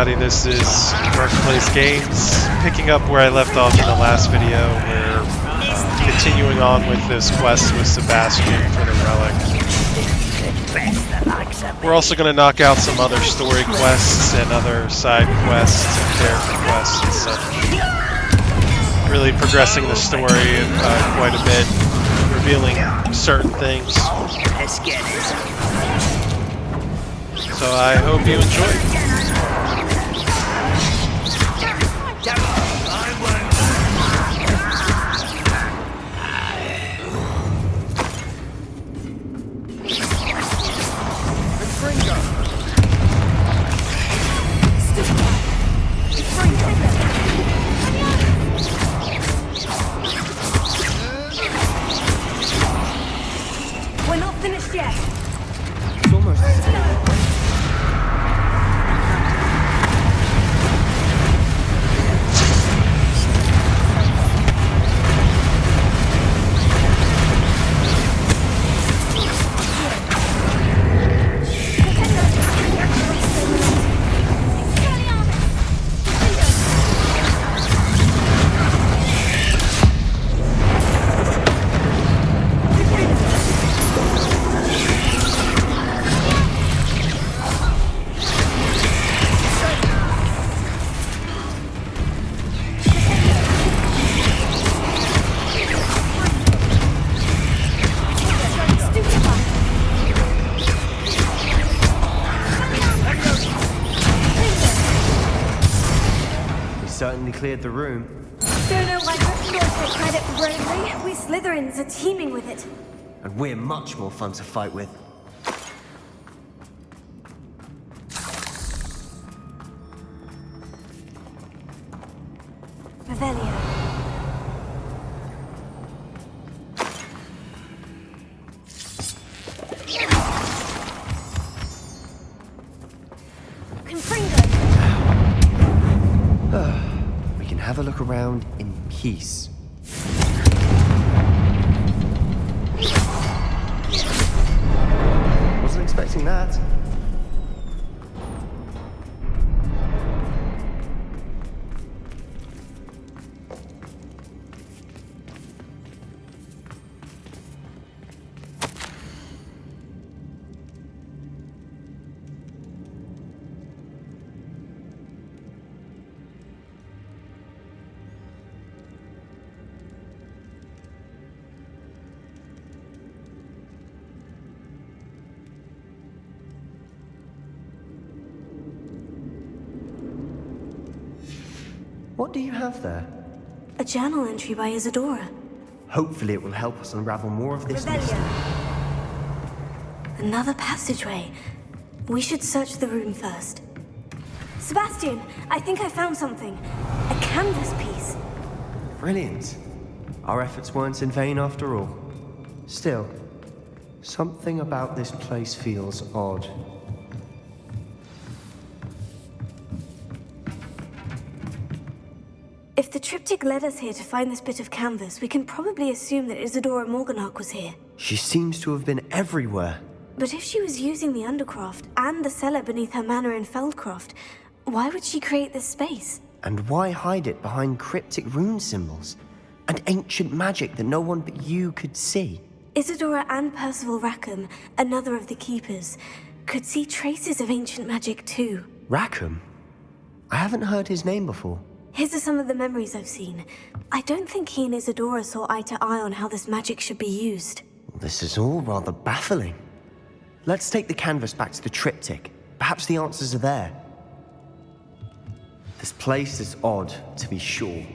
everybody, this is Marketplace Games, picking up where I left off in the last video. We're continuing on with this quest with Sebastian for the relic. We're also going to knock out some other story quests and other side quests and character quests and such. Really progressing the story quite a bit, revealing certain things. So I hope you enjoy. We're not finished yet. It's almost certainly cleared the room. Don't know why Gryffindors take credit for bravery. We Slytherins are teeming with it. And we're much more fun to fight with. Revelio. We can have a look around in peace. Wasn't expecting that. What do you have there? A journal entry by Isadora. Hopefully it will help us unravel more of this mystery. Another passageway. We should search the room first. Sebastian, I think I found something. A canvas piece. Brilliant. Our efforts weren't in vain after all. Still, something about this place feels odd. If the triptych led us here to find this bit of canvas, we can probably assume that Isadora Morganach was here. She seems to have been everywhere. But if she was using the Undercroft and the cellar beneath her manor in Feldcroft, why would she create this space? And why hide it behind cryptic rune symbols? And ancient magic that no one but you could see? Isadora and Percival Rackham, another of the Keepers, could see traces of ancient magic too. Rackham? I haven't heard his name before. His are some of the memories I've seen. I don't think he and Isadora saw eye to eye on how this magic should be used. This is all rather baffling. Let's take the canvas back to the triptych. Perhaps the answers are there. This place is odd, to be sure,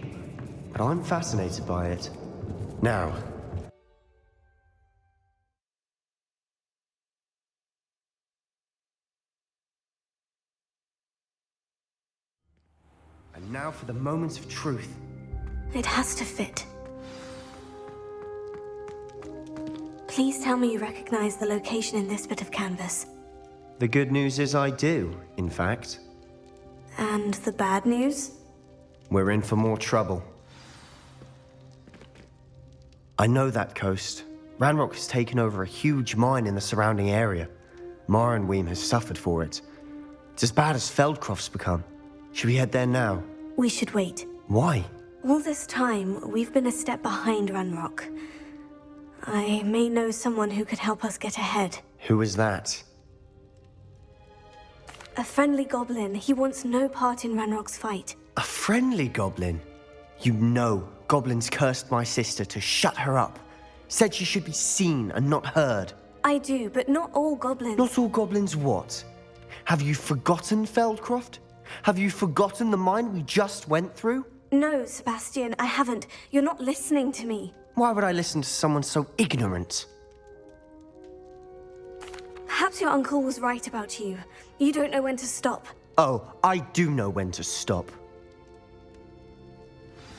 but I'm fascinated by it. Now, and now for the moments of truth. It has to fit. Please tell me you recognize the location in this bit of canvas. The good news is I do, in fact. And the bad news? We're in for more trouble. I know that coast. Ranrok has taken over a huge mine in the surrounding area. Marenweem has suffered for it. It's as bad as Feldcroft's become. Should we head there now? We should wait. Why? All this time, we've been a step behind Ranrok. I may know someone who could help us get ahead. Who is that? A friendly goblin. He wants no part in Ranrock's fight. A friendly goblin? You know, goblins cursed my sister to shut her up. Said she should be seen and not heard. I do, but not all goblins. Not all goblins what? Have you forgotten Feldcroft? Have you forgotten the mine we just went through? No, Sebastian, I haven't. You're not listening to me. Why would I listen to someone so ignorant? Perhaps your uncle was right about you. You don't know when to stop. Oh, I do know when to stop.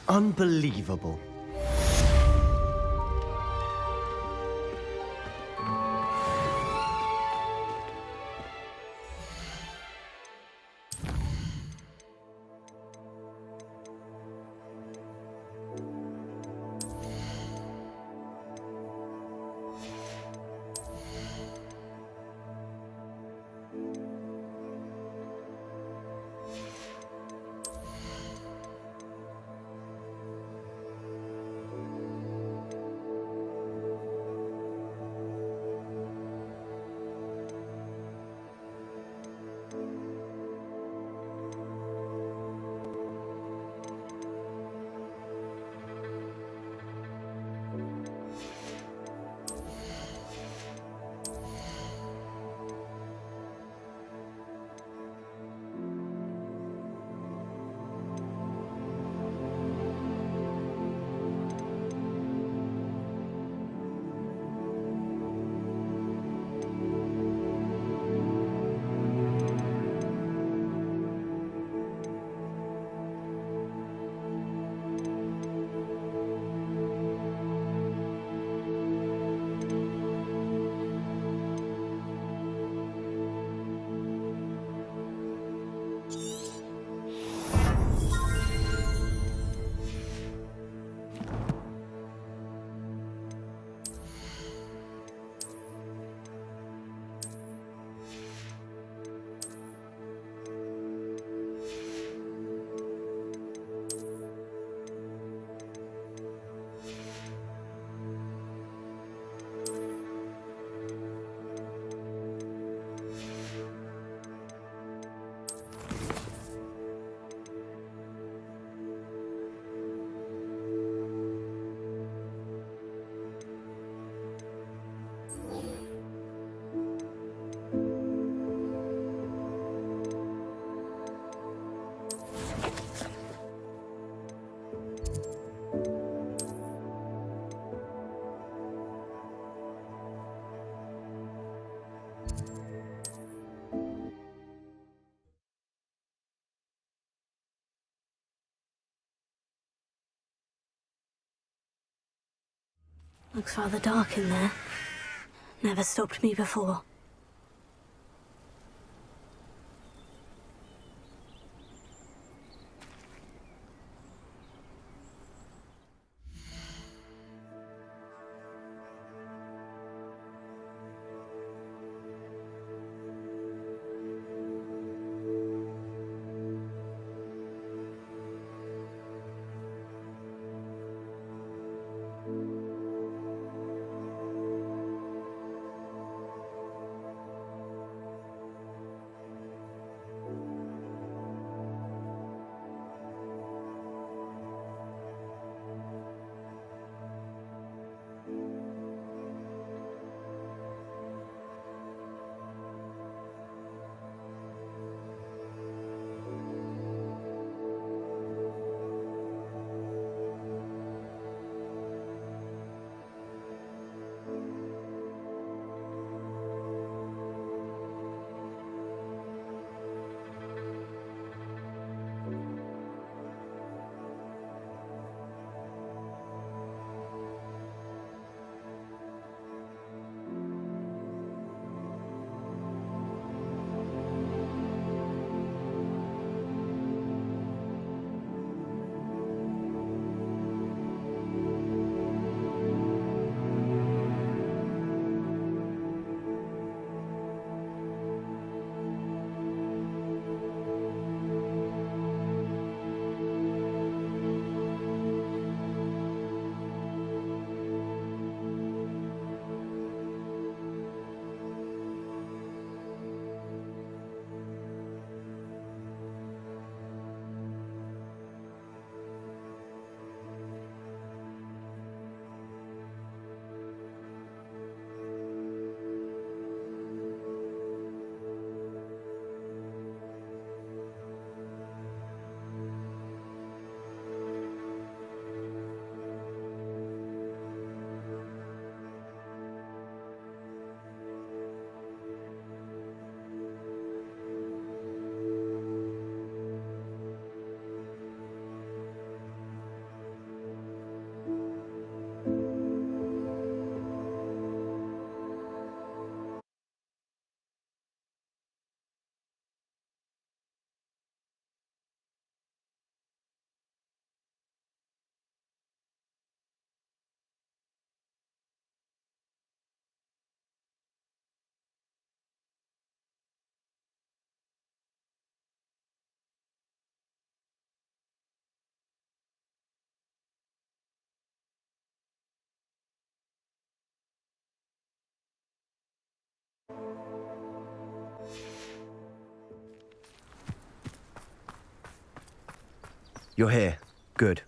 Unbelievable. Looks rather dark in there. Never stopped me before. You're here. Good.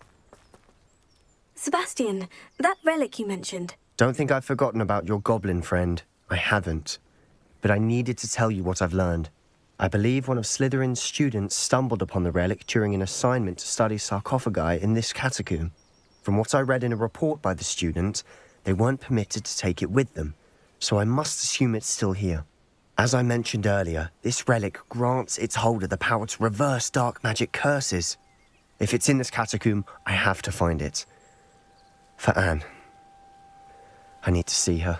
Sebastian, that relic you mentioned. Don't think I've forgotten about your goblin friend. I haven't. But I needed to tell you what I've learned. I believe one of Slytherin's students stumbled upon the relic during an assignment to study sarcophagi in this catacomb. From what I read in a report by the student, they weren't permitted to take it with them, so I must assume it's still here. As I mentioned earlier, this relic grants its holder the power to reverse dark magic curses. If it's in this catacomb, I have to find it. For Anne. I need to see her.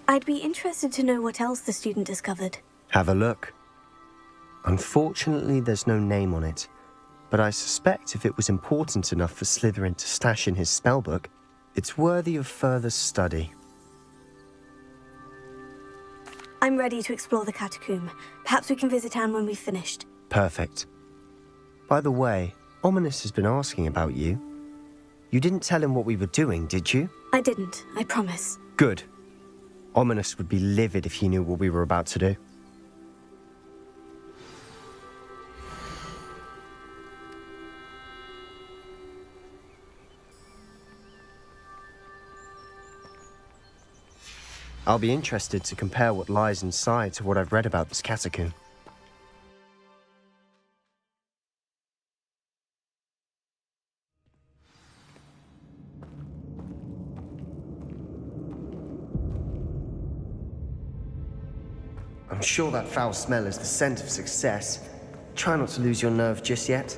I'd be interested to know what else the student discovered. Have a look. Unfortunately, there's no name on it, but I suspect if it was important enough for Slytherin to stash in his spellbook, it's worthy of further study. I'm ready to explore the catacomb. Perhaps we can visit Anne when we've finished. Perfect. By the way, Ominous has been asking about you. You didn't tell him what we were doing, did you? I didn't, I promise. Good. Ominous would be livid if he knew what we were about to do. I'll be interested to compare what lies inside to what I've read about this catacomb. I'm sure that foul smell is the scent of success. Try not to lose your nerve just yet.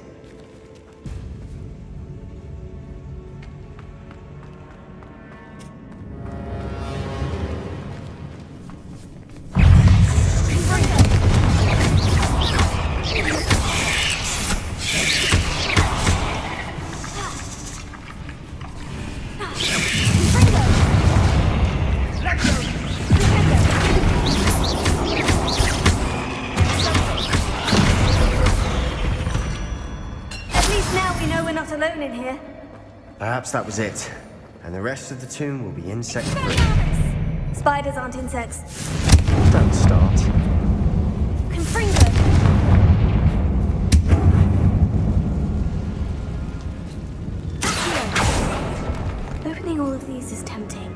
Alone in here. Perhaps that was it. And the rest of the tomb will be insect-free. Spiders aren't insects. Don't start. Confringo! Opening all of these is tempting.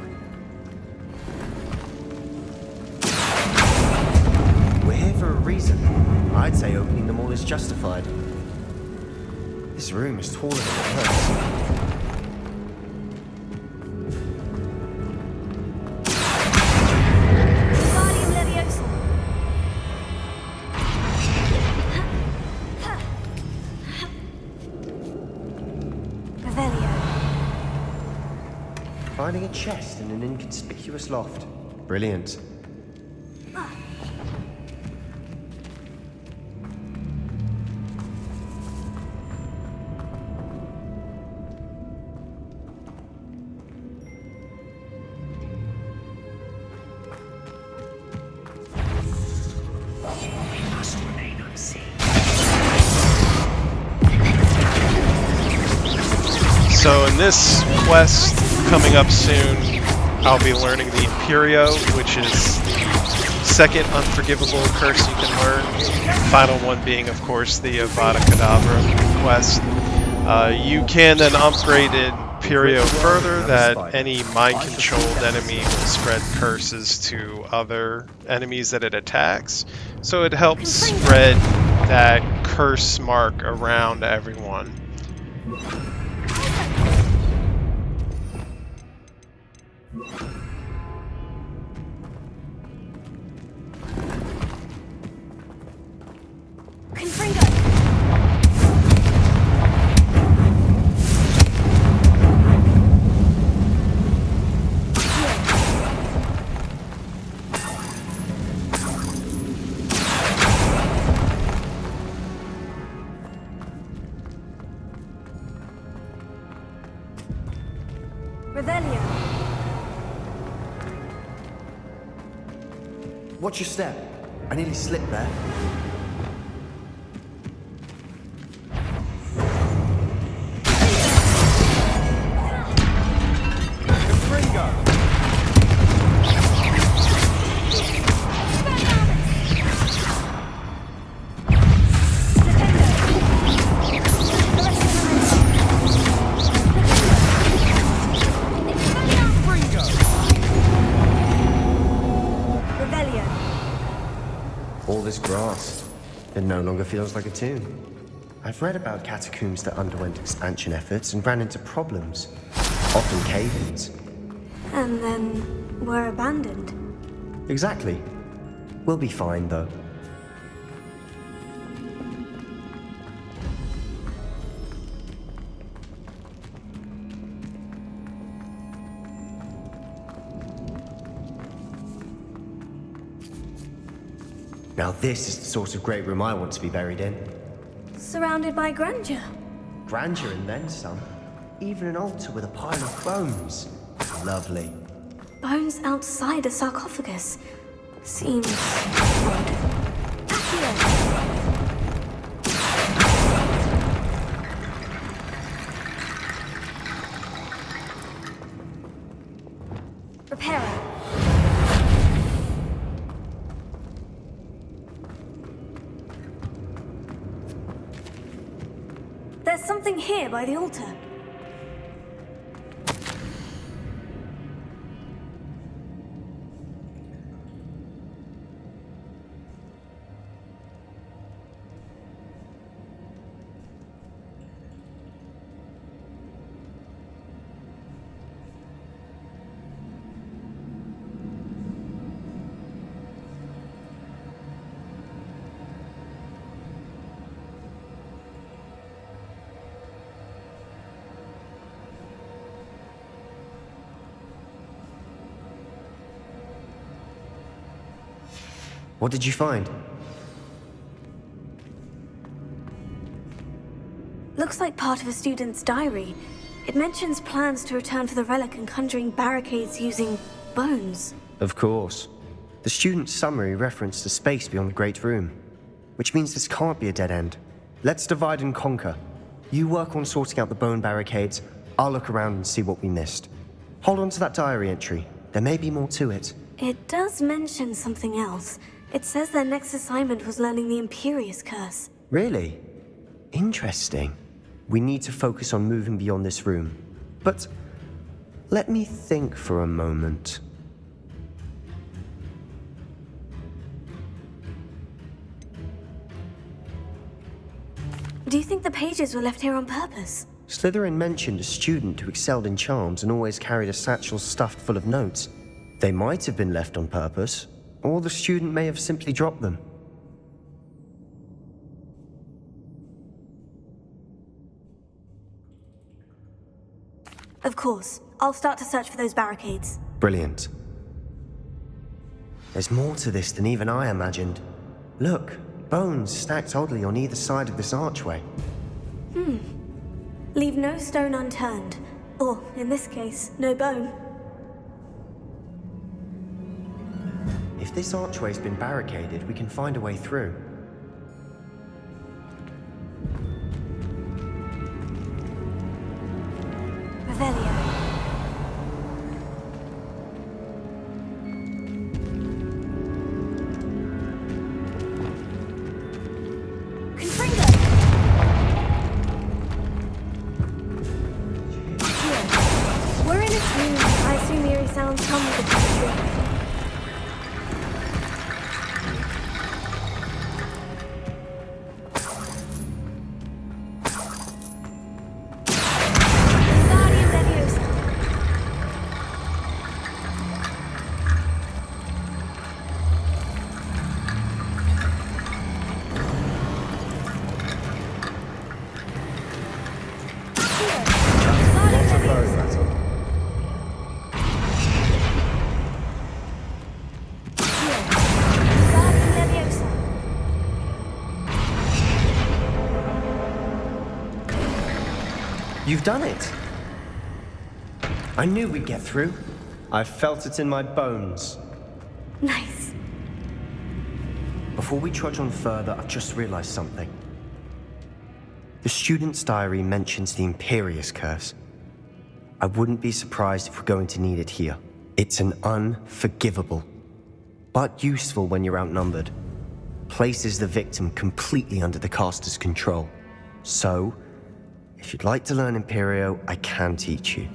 We're here for a reason. I'd say opening them all is justified. This room is taller than it hurts. Finding a chest in an inconspicuous loft. Brilliant. So in this quest coming up soon, I'll be learning the Imperio, which is the second unforgivable curse you can learn. Final one being, of course, the Avada Kedavra quest. You can then upgrade Imperio further, that any mind-controlled enemy will spread curses to other enemies that it attacks. So it helps spread that curse mark around everyone. Watch your step. I nearly slipped there. All this grass. It no longer feels like a tomb. I've read about catacombs that underwent expansion efforts and ran into problems, often cave-ins. And then were abandoned. Exactly. We'll be fine, though. Now this is the sort of great room I want to be buried in. Surrounded by grandeur. Grandeur and then some. Even an altar with a pile of bones. Lovely. Bones outside a sarcophagus. Seems odd. Accio! Reparo. There's something here by the altar. What did you find? Looks like part of a student's diary. It mentions plans to return for the relic and conjuring barricades using bones. Of course. The student's summary referenced the space beyond the Great Room, which means this can't be a dead end. Let's divide and conquer. You work on sorting out the bone barricades, I'll look around and see what we missed. Hold on to that diary entry. There may be more to it. It does mention something else. It says their next assignment was learning the Imperious Curse. Really? Interesting. We need to focus on moving beyond this room. But let me think for a moment. Do you think the pages were left here on purpose? Slytherin mentioned a student who excelled in charms and always carried a satchel stuffed full of notes. They might have been left on purpose, or the student may have simply dropped them. Of course. I'll start to search for those barricades. Brilliant. There's more to this than even I imagined. Look, bones stacked oddly on either side of this archway. Leave no stone unturned. Or, in this case, no bone. If this archway's been barricaded, we can find a way through. Revelio. Confringo! Here. We're in a tomb. I assume eerie sounds come with the country. You've done it! I knew we'd get through. I felt it in my bones. Nice. Before we trudge on further, I've just realized something. The student's diary mentions the Imperious Curse. I wouldn't be surprised if we're going to need it here. It's an unforgivable, but useful when you're outnumbered. Places the victim completely under the caster's control. So, if you'd like to learn Imperio, I can teach you.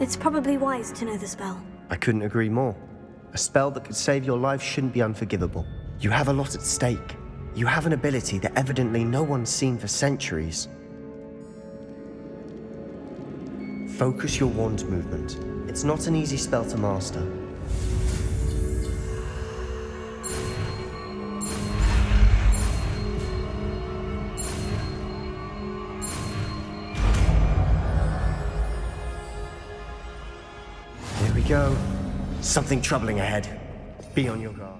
It's probably wise to know the spell. I couldn't agree more. A spell that could save your life shouldn't be unforgivable. You have a lot at stake. You have an ability that evidently no one's seen for centuries. Focus your wand movement. It's not an easy spell to master. Here we go. Something troubling ahead. Be on your guard.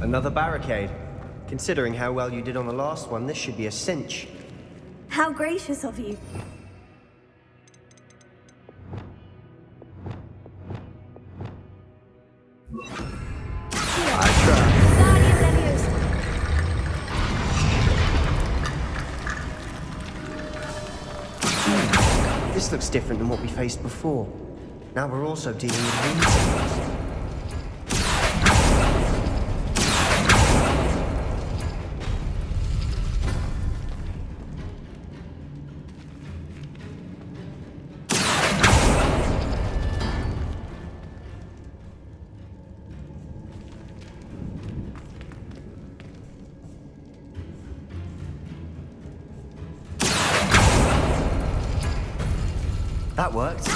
Another barricade. Considering how well you did on the last one, this should be a cinch. How gracious of you. I tried. This looks different than what we faced before. Now we're also dealing with these. That worked.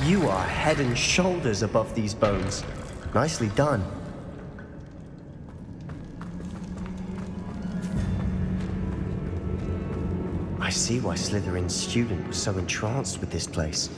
You are head and shoulders above these bones. Nicely done. I see why Slytherin's student was so entranced with this place.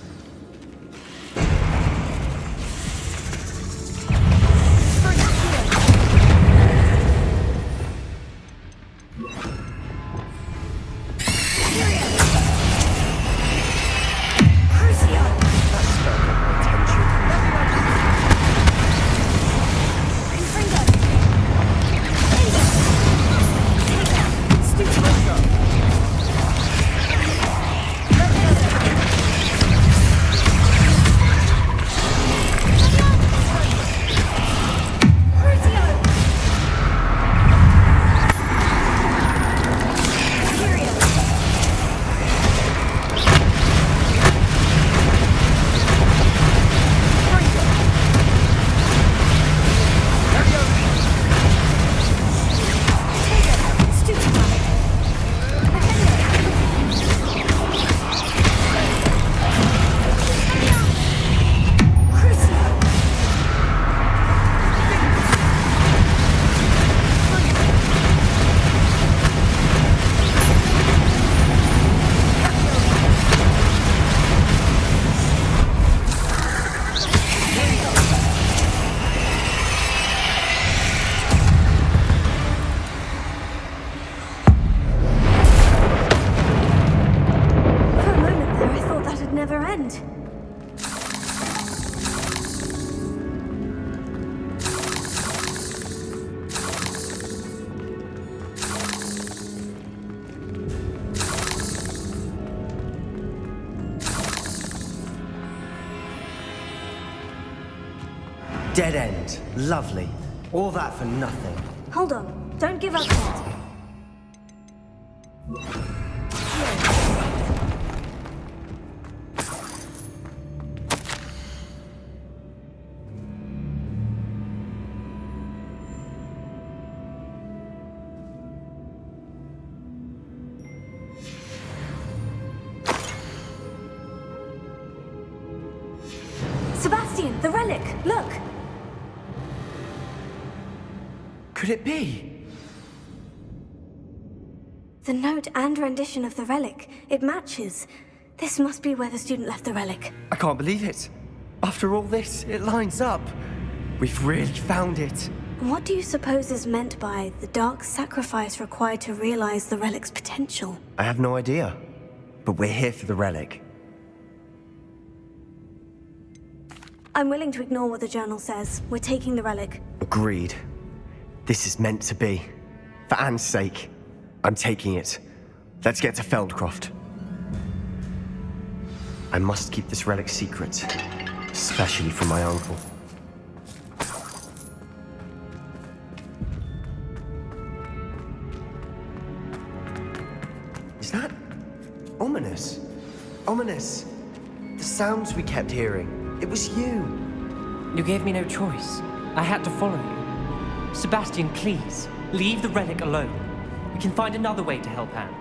Dead end. Lovely. All that for nothing. Hold on. Don't give up yet. Sebastian, the relic! Look! Could it be? The note and rendition of the relic. It matches. This must be where the student left the relic. I can't believe it. After all this, it lines up. We've really found it. What do you suppose is meant by the dark sacrifice required to realize the relic's potential? I have no idea. But we're here for the relic. I'm willing to ignore what the journal says. We're taking the relic. Agreed. This is meant to be. For Anne's sake, I'm taking it. Let's get to Feldcroft. I must keep this relic secret, especially from my uncle. Is that ominous? Ominous. The sounds we kept hearing. It was you. You gave me no choice. I had to follow you. Sebastian, please, leave the relic alone. We can find another way to help Anne.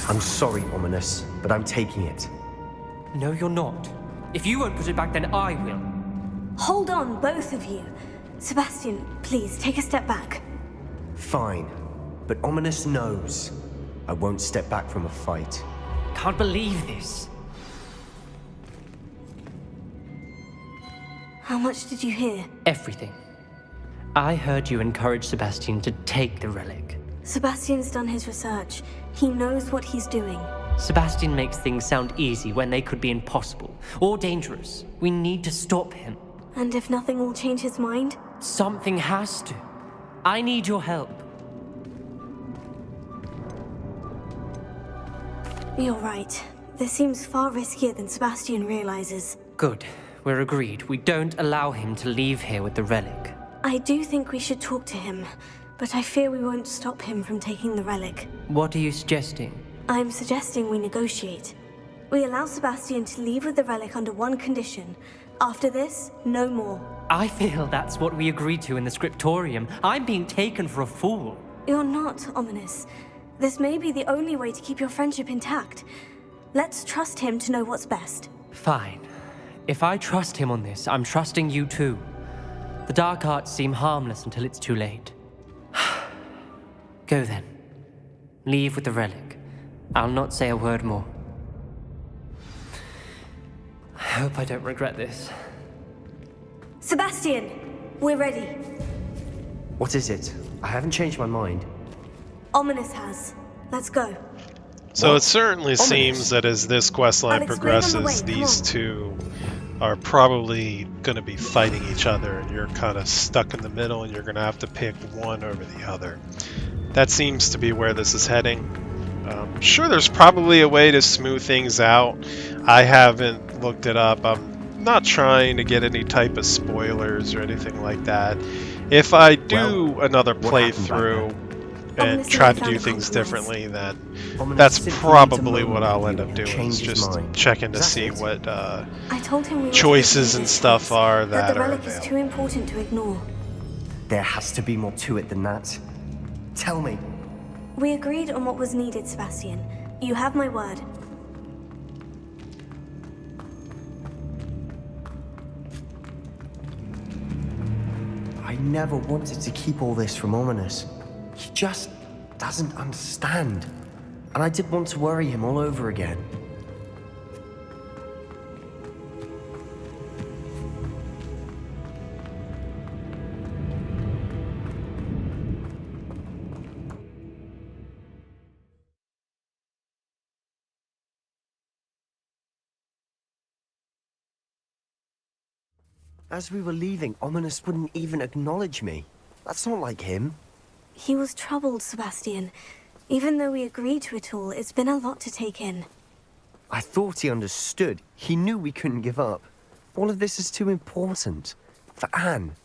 I'm sorry, Ominous, but I'm taking it. No, you're not. If you won't put it back, then I will. Hold on, both of you. Sebastian, please, take a step back. Fine, but Ominous knows. I won't step back from a fight. Can't believe this. How much did you hear? Everything. I heard you encourage Sebastian to take the relic. Sebastian's done his research. He knows what he's doing. Sebastian makes things sound easy when they could be impossible or dangerous. We need to stop him. And if nothing will change his mind? Something has to. I need your help. You're right. This seems far riskier than Sebastian realizes. Good. We're agreed. We don't allow him to leave here with the relic. I do think we should talk to him, but I fear we won't stop him from taking the relic. What are you suggesting? I'm suggesting we negotiate. We allow Sebastian to leave with the relic under one condition. After this, no more. I feel that's what we agreed to in the scriptorium. I'm being taken for a fool. You're not, Ominous. This may be the only way to keep your friendship intact. Let's trust him to know what's best. Fine. If I trust him on this, I'm trusting you too. The dark arts seem harmless until it's too late. Go then. Leave with the relic. I'll not say a word more. I hope I don't regret this. Sebastian! We're ready. What is it? I haven't changed my mind. Ominous has. Let's go. So What? it certainly Ominous. seems that as this quest line I'll explain on the progresses, way, come these on. two are probably going to be fighting each other, and you're kind of stuck in the middle, and you're going to have to pick one over the other. That seems to be where this is heading. Sure, there's probably a way to smooth things out. I haven't looked it up. I'm not trying to get any type of spoilers or anything like that. If I do Well, another what happened back playthrough and Ominous try and to I do found a things compromise. differently, then Ominous that's simply needs a probably moment what I'll with end you up and doing, change is his just mind. checking to That's see it. what I told him we were choices taking and this stuff case, are that that the are relic is too available. important to ignore. There has to be more to it than that. Tell me. We agreed on what was needed, Sebastian. You have my word. I never wanted to keep all this from Ominous. He just doesn't understand. And I didn't want to worry him all over again. As we were leaving, Ominous wouldn't even acknowledge me. That's not like him. He was troubled, Sebastian. Even though we agreed to it all, it's been a lot to take in. I thought he understood. He knew we couldn't give up. All of this is too important. For Anne.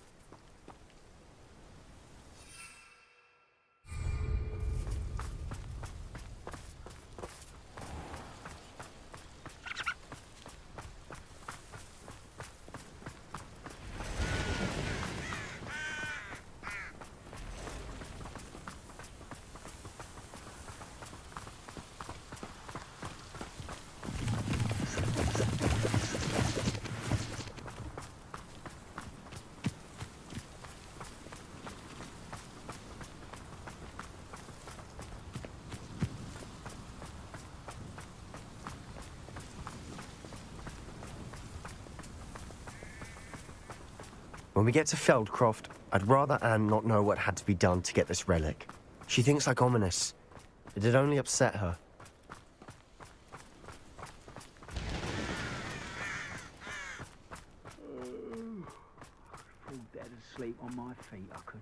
When we get to Feldcroft, I'd rather Anne not know what had to be done to get this relic. She thinks like ominous. It'd only upset her. I fall dead asleep on my feet, I could.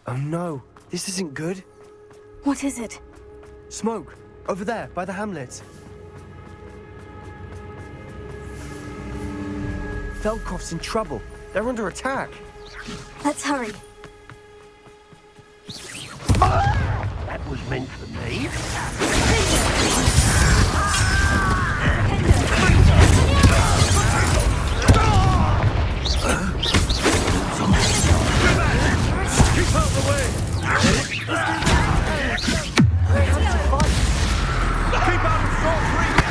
Oh no, this isn't good. What is it? Smoke! Over there, by the hamlet. Feldcroft's in trouble. They're under attack. Let's hurry. That was meant for me. Keep out the way! Keep out of short reach!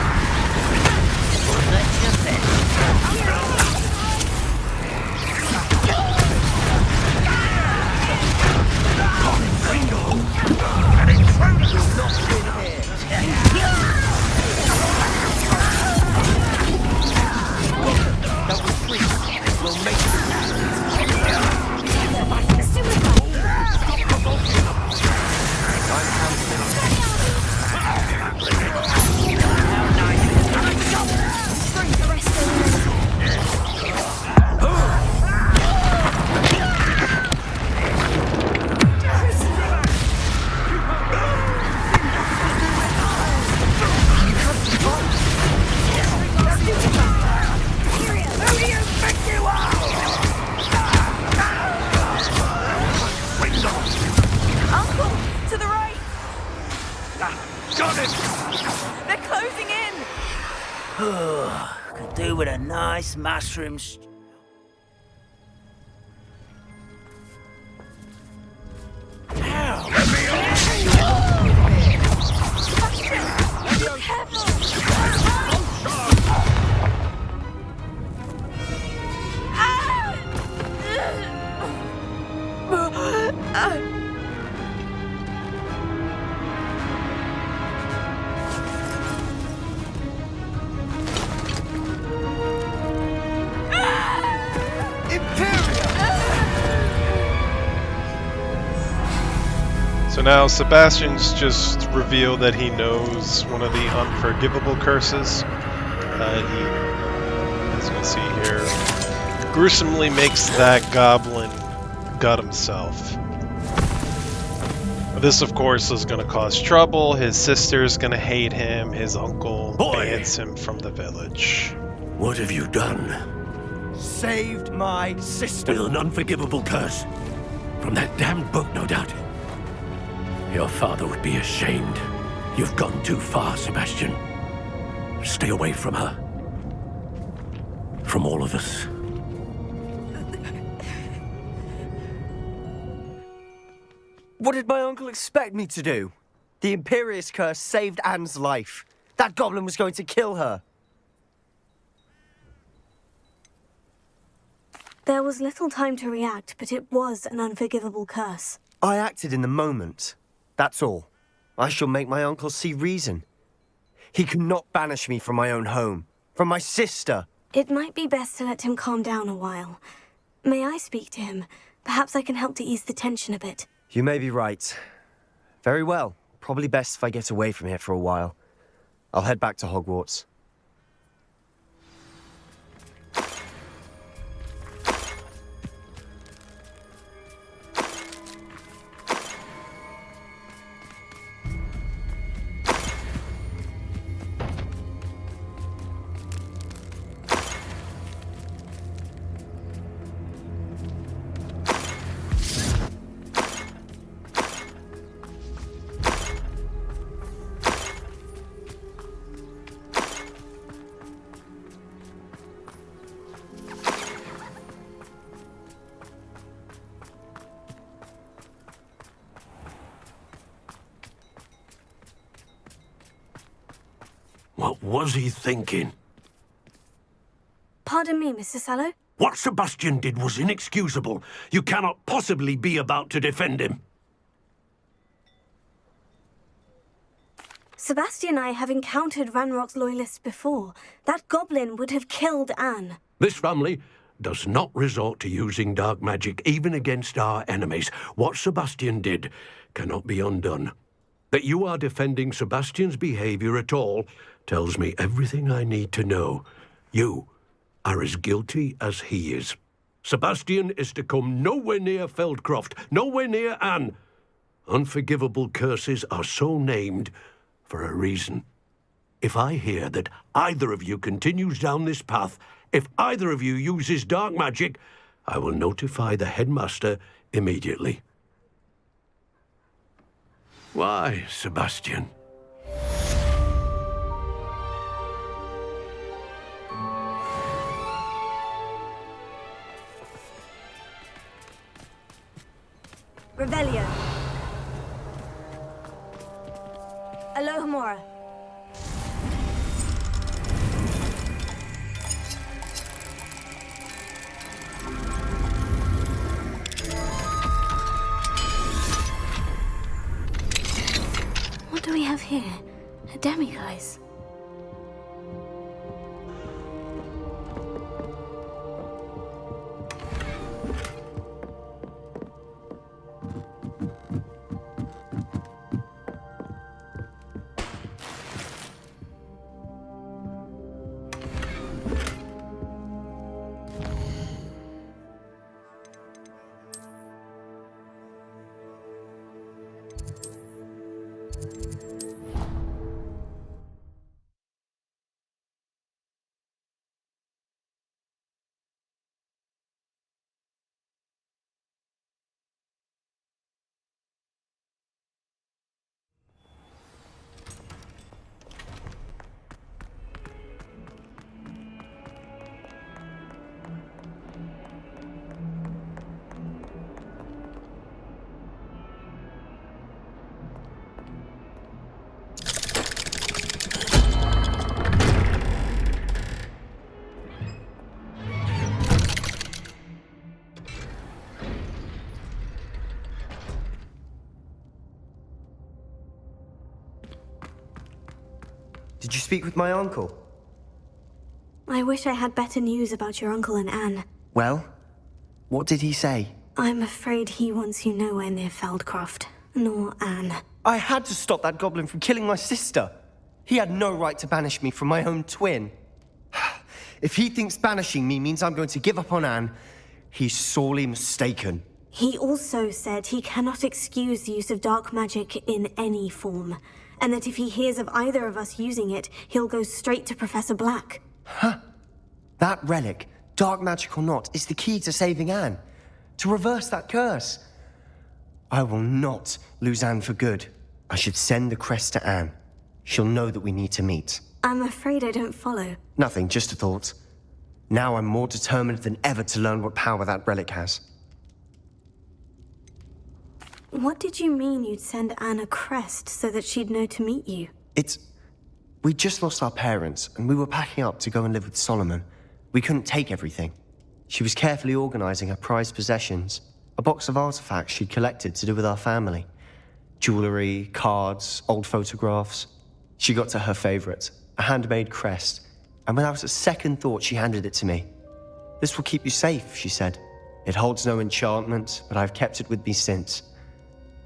Could do with a nice mushroom stew. So now Sebastian's just revealed that he knows one of the unforgivable curses. He, as you can see here, gruesomely makes that goblin gut himself. This, of course, is going to cause trouble. His sister's going to hate him. His uncle bans him from the village. What have you done? Saved my sister. With an unforgivable curse. From that damned book, no doubt. Your father would be ashamed. You've gone too far, Sebastian. Stay away from her. From all of us. What did my uncle expect me to do? The Imperious curse saved Anne's life. That goblin was going to kill her. There was little time to react, but it was an unforgivable curse. I acted in the moment. That's all. I shall make my uncle see reason. He cannot banish me from my own home, from my sister. It might be best to let him calm down a while. May I speak to him? Perhaps I can help to ease the tension a bit. You may be right. Very well. Probably best if I get away from here for a while. I'll head back to Hogwarts. What was he thinking? Pardon me, Mr. Sallow? What Sebastian did was inexcusable. You cannot possibly be about to defend him. Sebastian and I have encountered Ranrock's loyalists before. That goblin would have killed Anne. This family does not resort to using dark magic even against our enemies. What Sebastian did cannot be undone. That you are defending Sebastian's behavior at all tells me everything I need to know. You are as guilty as he is. Sebastian is to come nowhere near Feldcroft, nowhere near Anne. Unforgivable curses are so named for a reason. If I hear that either of you continues down this path, if either of you uses dark magic, I will notify the headmaster immediately. Why, Sebastian? Revelio. Alohomora. What do we have here? A demiguise. Did you speak with my uncle? I wish I had better news about your uncle and Anne. Well, what did he say? I'm afraid he wants you nowhere near Feldcroft, nor Anne. I had to stop that goblin from killing my sister. He had no right to banish me from my own twin. If he thinks banishing me means I'm going to give up on Anne, he's sorely mistaken. He also said he cannot excuse the use of dark magic in any form, and that if he hears of either of us using it, he'll go straight to Professor Black. That relic, dark magic or not, is the key to saving Anne. To reverse that curse. I will not lose Anne for good. I should send the crest to Anne. She'll know that we need to meet. I'm afraid I don't follow. Nothing, just a thought. Now I'm more determined than ever to learn what power that relic has. What did you mean you'd send Anne a crest so that she'd know to meet you? We just lost our parents, and we were packing up to go and live with Solomon. We couldn't take everything. She was carefully organizing her prized possessions, a box of artifacts she'd collected to do with our family. Jewelry, cards, old photographs. She got to her favorite, a handmade crest, and without a second thought, she handed it to me. "This will keep you safe," she said. "It holds no enchantment, but I've kept it with me since.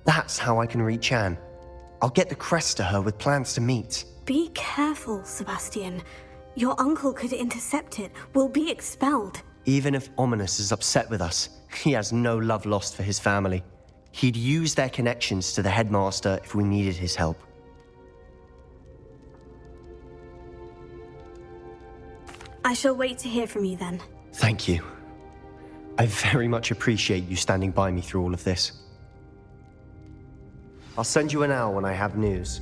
That's how I can reach Anne. I'll get the crest to her with plans to meet." Be careful, Sebastian. Your uncle could intercept it. We'll be expelled. Even if Ominous is upset with us, he has no love lost for his family. He'd use their connections to the headmaster if we needed his help. I shall wait to hear from you then. Thank you. I very much appreciate you standing by me through all of this. I'll send you an owl when I have news.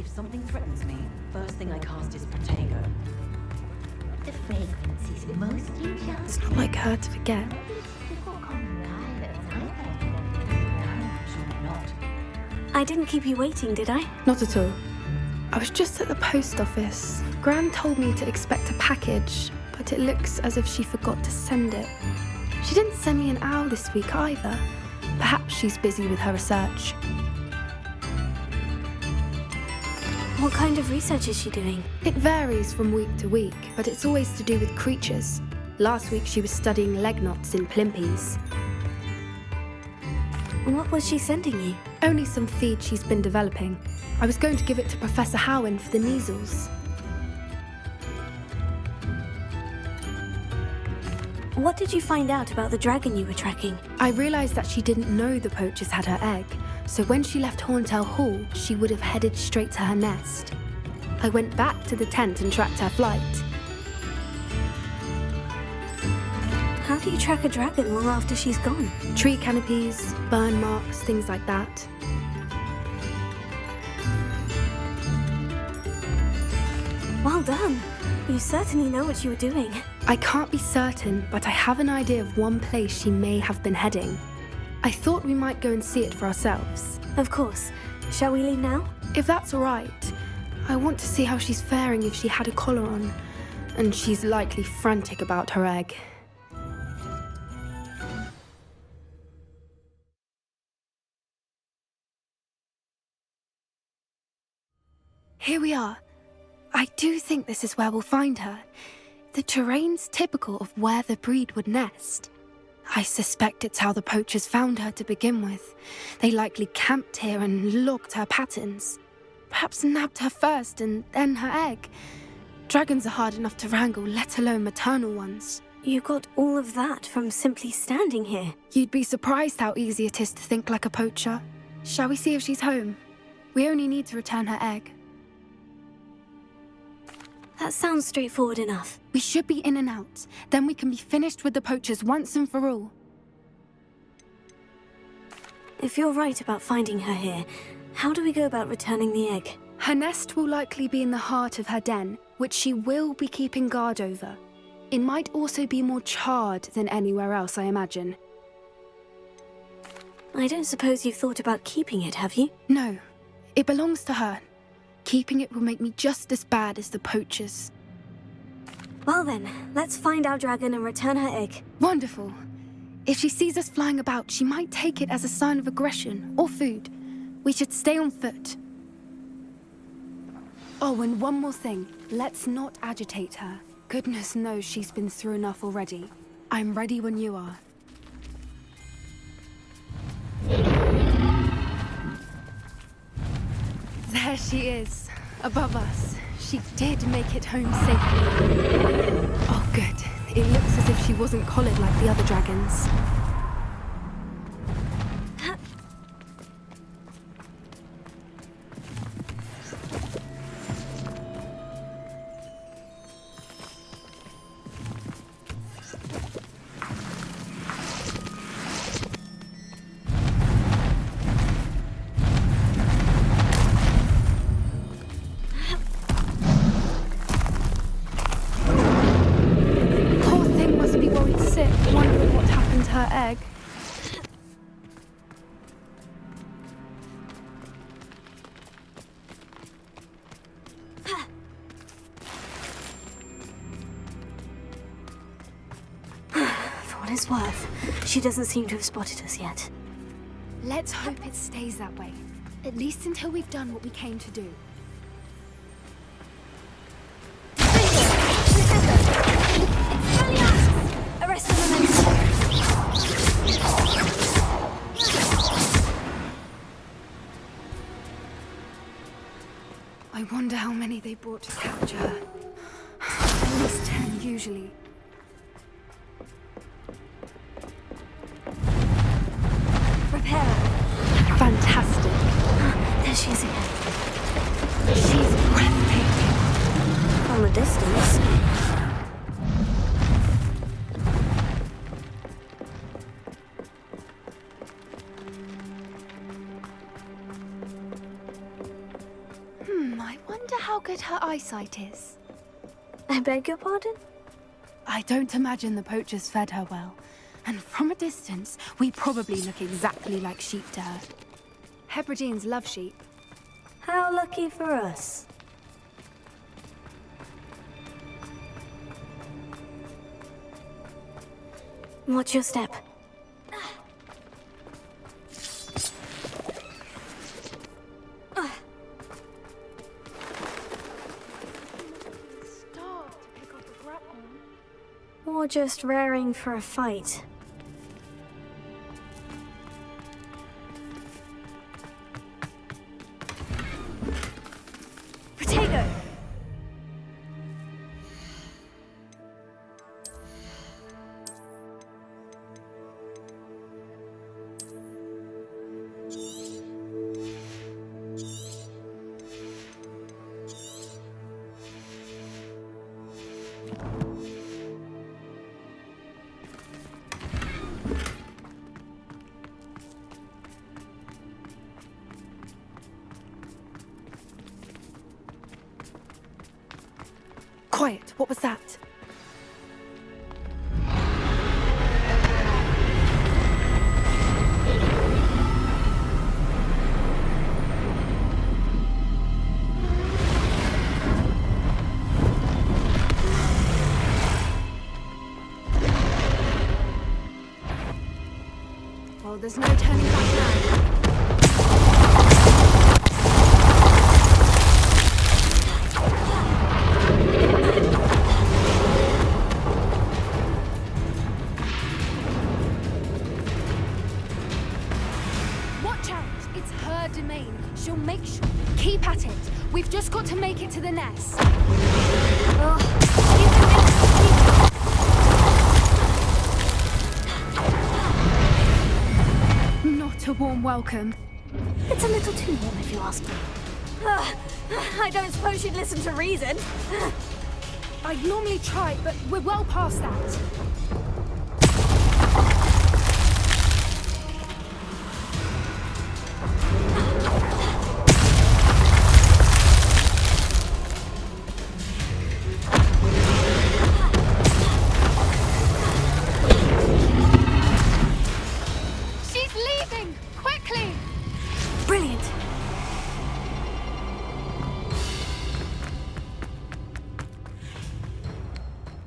If something threatens me, first thing I cast is Protego. The fragrance is mostly just... It's not like her to forget. Surely not. I didn't keep you waiting, did I? Not at all. I was just at the post office. Gran told me to expect a package, but it looks as if she forgot to send it. She didn't send me an owl this week either. Perhaps she's busy with her research. What kind of research is she doing? It varies from week to week, but it's always to do with creatures. Last week she was studying leg knots in plimpies. What was she sending you? Only some feed she's been developing. I was going to give it to Professor Howen for the measles. What did you find out about the dragon you were tracking? I realised that she didn't know the poachers had her egg, so when she left Horntail Hall, she would have headed straight to her nest. I went back to the tent and tracked her flight. How do you track a dragon long after she's gone? Tree canopies, burn marks, things like that. Well done. You certainly know what you were doing. I can't be certain, but I have an idea of one place she may have been heading. I thought we might go and see it for ourselves. Of course. Shall we leave now? If that's all right. I want to see how she's faring if she had a collar on. And she's likely frantic about her egg. Here we are. I do think this is where we'll find her. The terrain's typical of where the breed would nest. I suspect it's how the poachers found her to begin with. They likely camped here and logged her patterns. Perhaps nabbed her first and then her egg. Dragons are hard enough to wrangle, let alone maternal ones. You got all of that from simply standing here. You'd be surprised how easy it is to think like a poacher. Shall we see if she's home? We only need to return her egg. That sounds straightforward enough. We should be in and out. Then we can be finished with the poachers once and for all. If you're right about finding her here, how do we go about returning the egg? Her nest will likely be in the heart of her den, which she will be keeping guard over. It might also be more charred than anywhere else, I imagine. I don't suppose you've thought about keeping it, have you? No, it belongs to her. Keeping it will make me just as bad as the poachers. Well then, let's find our dragon and return her egg. Wonderful. If she sees us flying about, she might take it as a sign of aggression or food. We should stay on foot. Oh, and one more thing. Let's not agitate her. Goodness knows she's been through enough already. I'm ready when you are. There she is, above us. She did make it home safely. Oh, good. It looks as if she wasn't collared like the other dragons. Wondering what happened to her egg. For what it's worth, she doesn't seem to have spotted us yet. Let's hope it stays that way. At least until we've done what we came to do. I wonder how many they brought to capture her. At least 10, usually. Repair. Fantastic. There she is again. She's breathtaking. From a distance. eyesight is? I beg your pardon? I don't imagine the poachers fed her well. And from a distance, we probably look exactly like sheep to her. Hebrideans love sheep. How lucky for us. Watch your step. Or just raring for a fight. Protego! Quiet, what was that? Well, there's no turning back now. She'll make sure. Keep at it. We've just got to make it to the nest. Not a warm welcome. It's a little too warm if you ask me. I don't suppose she'd listen to reason. I'd normally try, but we're well past that.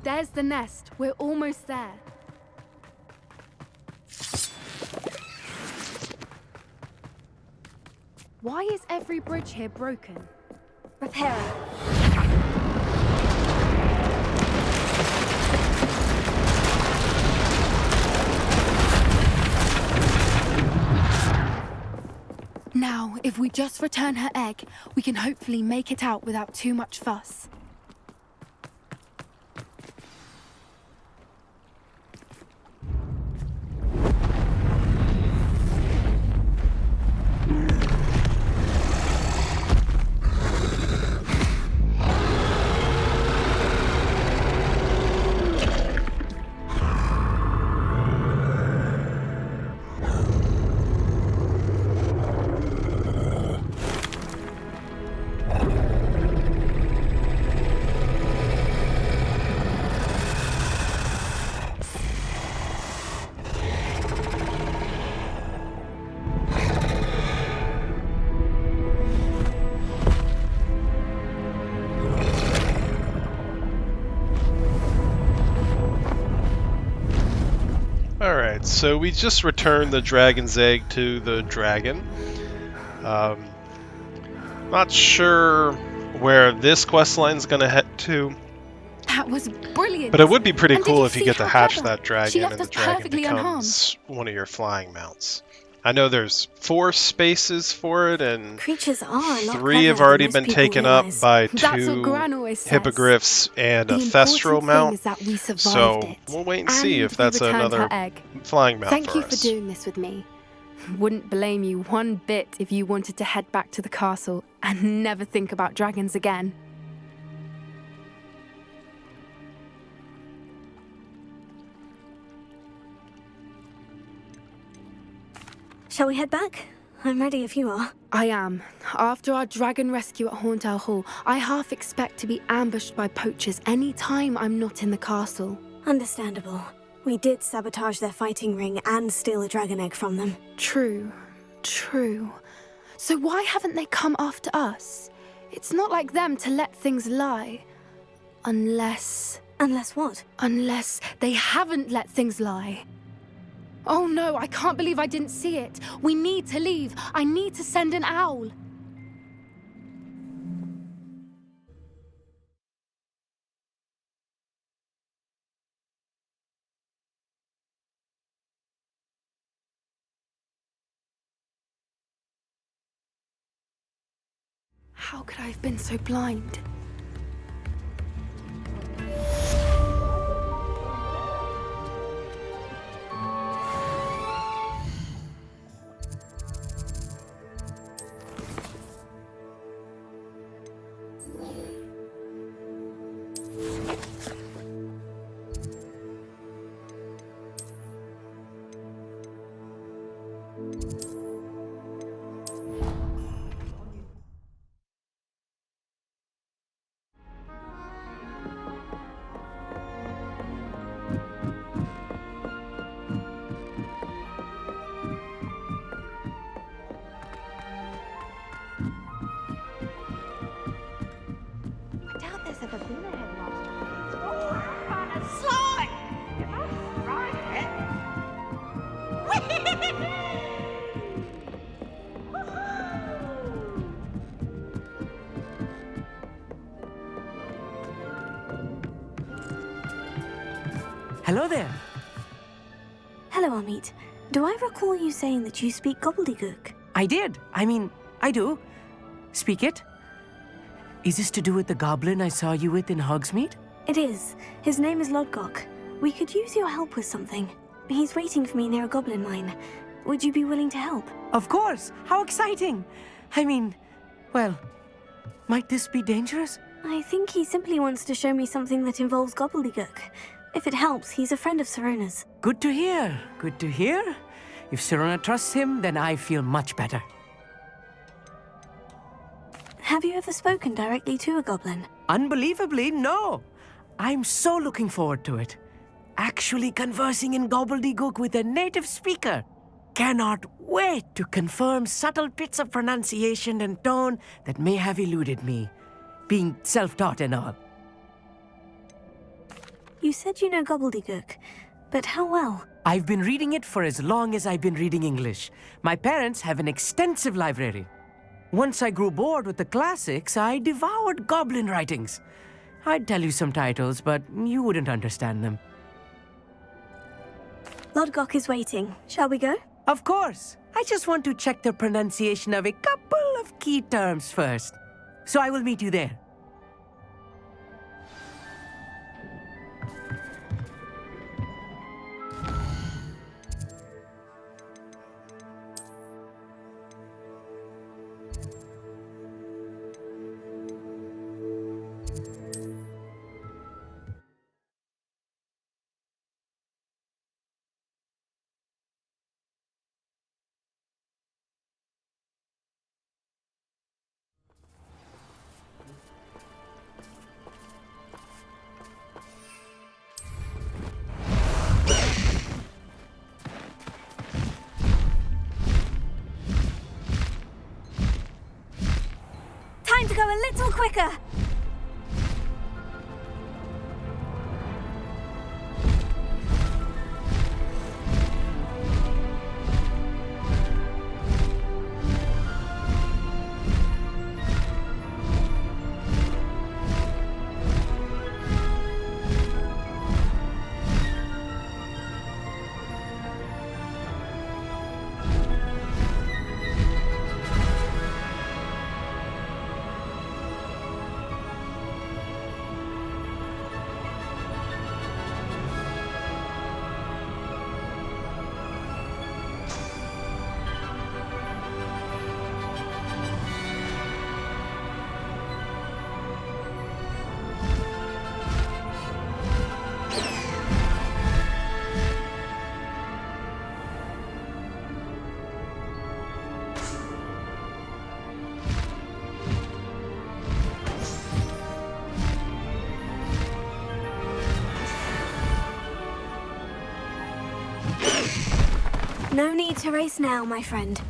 There's the nest. We're almost there. Why is every bridge here broken? Repair. Now, if we just return her egg, we can hopefully make it out without too much fuss. Alright, so we just returned the dragon's egg to the dragon. Not sure where this questline's gonna head to. That was brilliant. But it would be pretty And cool did if you see get to how hatch clever? that dragon She left and the us dragon perfectly becomes one of your flying mounts. I know there's 4 spaces for it, and Creatures are a lot 3 have cleverer already than been most people taken up realize. by That's what 2 Gran always says. hippogriffs and The a thestral important mount. thing is that we survived So it. we'll wait and see if we that's returned another her egg. flying mount Thank for you us. for doing this with me. Wouldn't blame you one bit if you wanted to head back to the castle and never think about dragons again. Shall we head back? I'm ready if you are. I am. After our dragon rescue at Hauntel Hall, I half expect to be ambushed by poachers any time I'm not in the castle. Understandable. We did sabotage their fighting ring and steal a dragon egg from them. True. So why haven't they come after us? It's not like them to let things lie. Unless what? Unless they haven't let things lie. Oh no, I can't believe I didn't see it. We need to leave. I need to send an owl. How could I have been so blind? I doubt there's ever been a headmaster. Hello there. Hello, Amit. Do I recall you saying that you speak gobbledygook? I did. I do. Speak it. Is this to do with the goblin I saw you with in Hogsmeade? It is. His name is Lodgok. We could use your help with something. He's waiting for me near a goblin mine. Would you be willing to help? Of course. How exciting. Well, might this be dangerous? I think he simply wants to show me something that involves gobbledygook. If it helps, he's a friend of Sirona's. Good to hear. Good to hear. If Sirona trusts him, then I feel much better. Have you ever spoken directly to a goblin? Unbelievably, no. I'm so looking forward to it. Actually conversing in gobbledygook with a native speaker. Cannot wait to confirm subtle bits of pronunciation and tone that may have eluded me, being self-taught and all. You said you know gobbledygook, but how well? I've been reading it for as long as I've been reading English. My parents have an extensive library. Once I grew bored with the classics, I devoured goblin writings. I'd tell you some titles, but you wouldn't understand them. Lodgok is waiting. Shall we go? Of course. I just want to check the pronunciation of a couple of key terms first. So I will meet you there. Time to go a little quicker! No need to race now, my friend.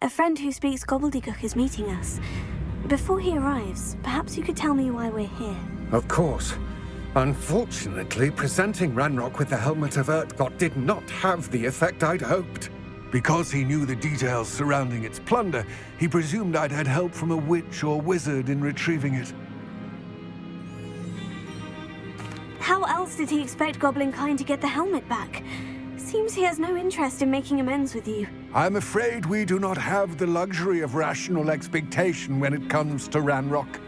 A friend who speaks gobbledygook is meeting us. Before he arrives, perhaps you could tell me why we're here. Of course. Unfortunately, presenting Ranrok with the Helmet of Urtkot did not have the effect I'd hoped. Because he knew the details surrounding its plunder, he presumed I'd had help from a witch or wizard in retrieving it. How else did he expect Goblinkind to get the helmet back? Seems he has no interest in making amends with you. I'm afraid we do not have the luxury of rational expectation when it comes to Ranrok.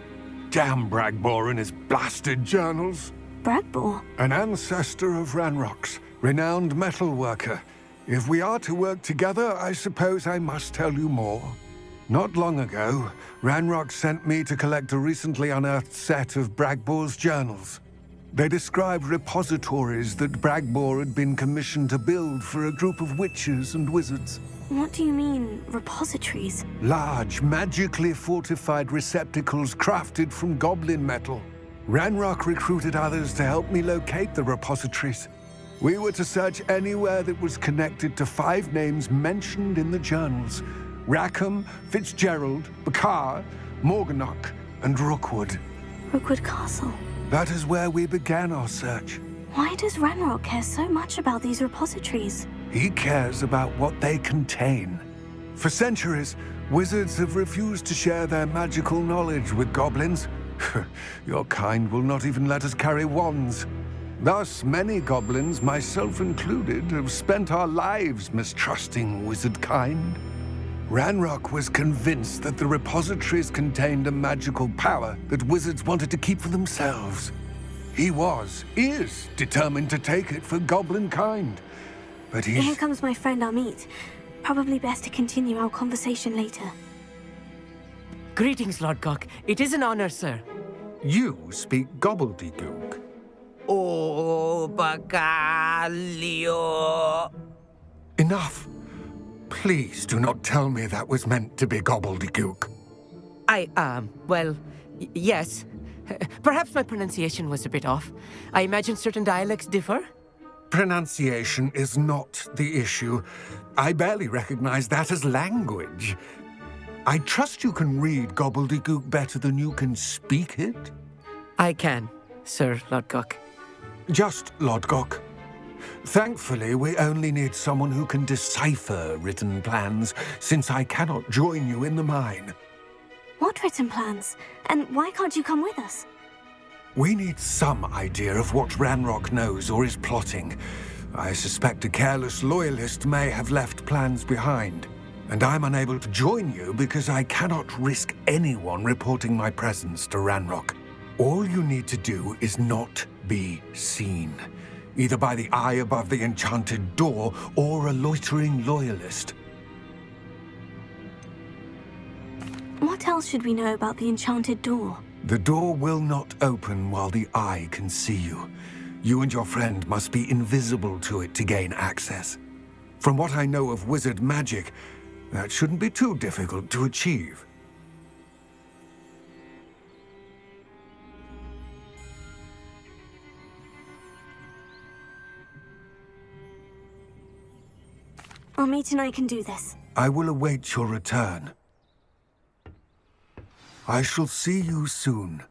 Damn Bragbor and his blasted journals. Bragbor? An ancestor of Ranrock's, renowned metal worker. If we are to work together, I suppose I must tell you more. Not long ago, Ranrock sent me to collect a recently unearthed set of Bragbor's journals. They described repositories that Bragbor had been commissioned to build for a group of witches and wizards. What do you mean, repositories? Large, magically fortified receptacles crafted from goblin metal. Ranrock recruited others to help me locate the repositories. We were to search anywhere that was connected to 5 names mentioned in the journals: Rackham, Fitzgerald, Bakar, Morganach, and Rookwood. Rookwood Castle. That is where we began our search. Why does Ranrok care so much about these repositories? He cares about what they contain. For centuries, wizards have refused to share their magical knowledge with goblins. Your kind will not even let us carry wands. Thus, many goblins, myself included, have spent our lives mistrusting wizard kind. Ranrok was convinced that the repositories contained a magical power that wizards wanted to keep for themselves. He is determined to take it for goblin kind. But Here comes my friend Amit. Probably best to continue our conversation later. Greetings, Lord Cock. It is an honor, sir. You speak gobbledygook. Oh, Bacalio. Enough. Please do not tell me that was meant to be gobbledygook. Well, yes. Perhaps my pronunciation was a bit off. I imagine certain dialects differ. Pronunciation is not the issue. I barely recognize that as language. I trust you can read gobbledygook better than you can speak it? I can, Sir Lodgok. Just Lodgok. Thankfully, we only need someone who can decipher written plans, since I cannot join you in the mine. What written plans? And why can't you come with us? We need some idea of what Ranrok knows or is plotting. I suspect a careless loyalist may have left plans behind. And I'm unable to join you because I cannot risk anyone reporting my presence to Ranrok. All you need to do is not be seen, either by the eye above the enchanted door or a loitering loyalist. What else should we know about the enchanted door? The door will not open while the eye can see you. You and your friend must be invisible to it to gain access. From what I know of wizard magic, that shouldn't be too difficult to achieve. Amit and I can do this. I will await your return. I shall see you soon.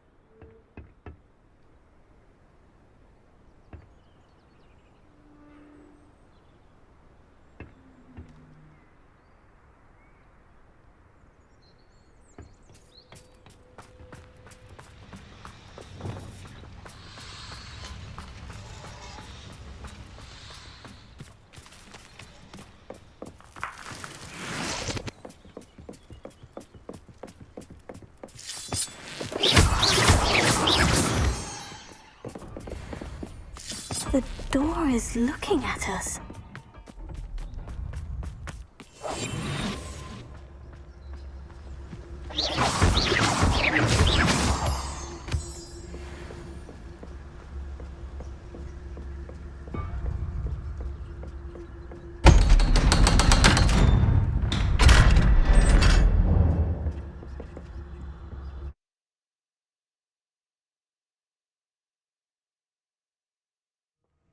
The door is looking at us.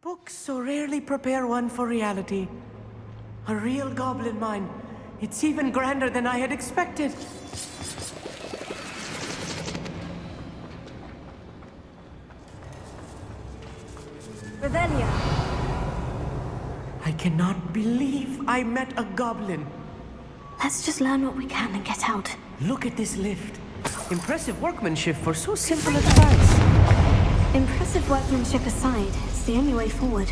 Books so rarely prepare one for reality. A real goblin mine. It's even grander than I had expected. Revelia. I cannot believe I met a goblin. Let's just learn what we can and get out. Look at this lift. Impressive workmanship for so simple a device. Impressive workmanship aside, it's the only way forward.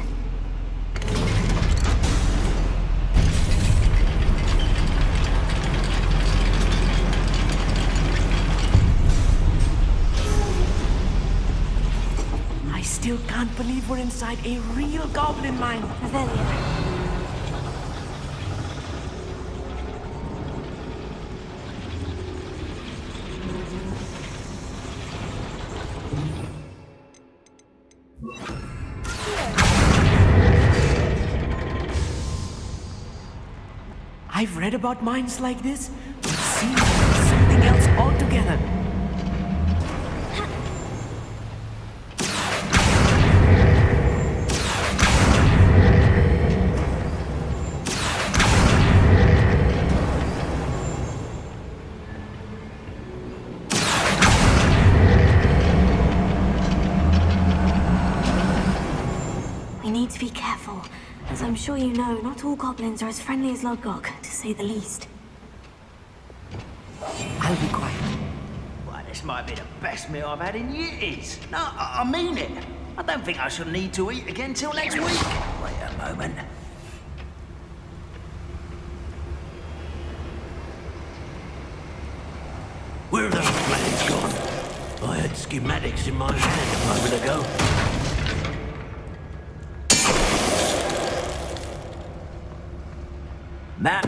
I still can't believe we're inside a real goblin mine. Revelia. I've read about mines like this, but seeing it is something else altogether. We need to be careful. As I'm sure you know, not all goblins are as friendly as Lodgok, to say the least. I'll be quiet. Well, this might be the best meal I've had in years. No, I mean it. I don't think I shall need to eat again till next week. Wait a moment. Where are those plans gone? I had schematics in my hand a moment ago. Map.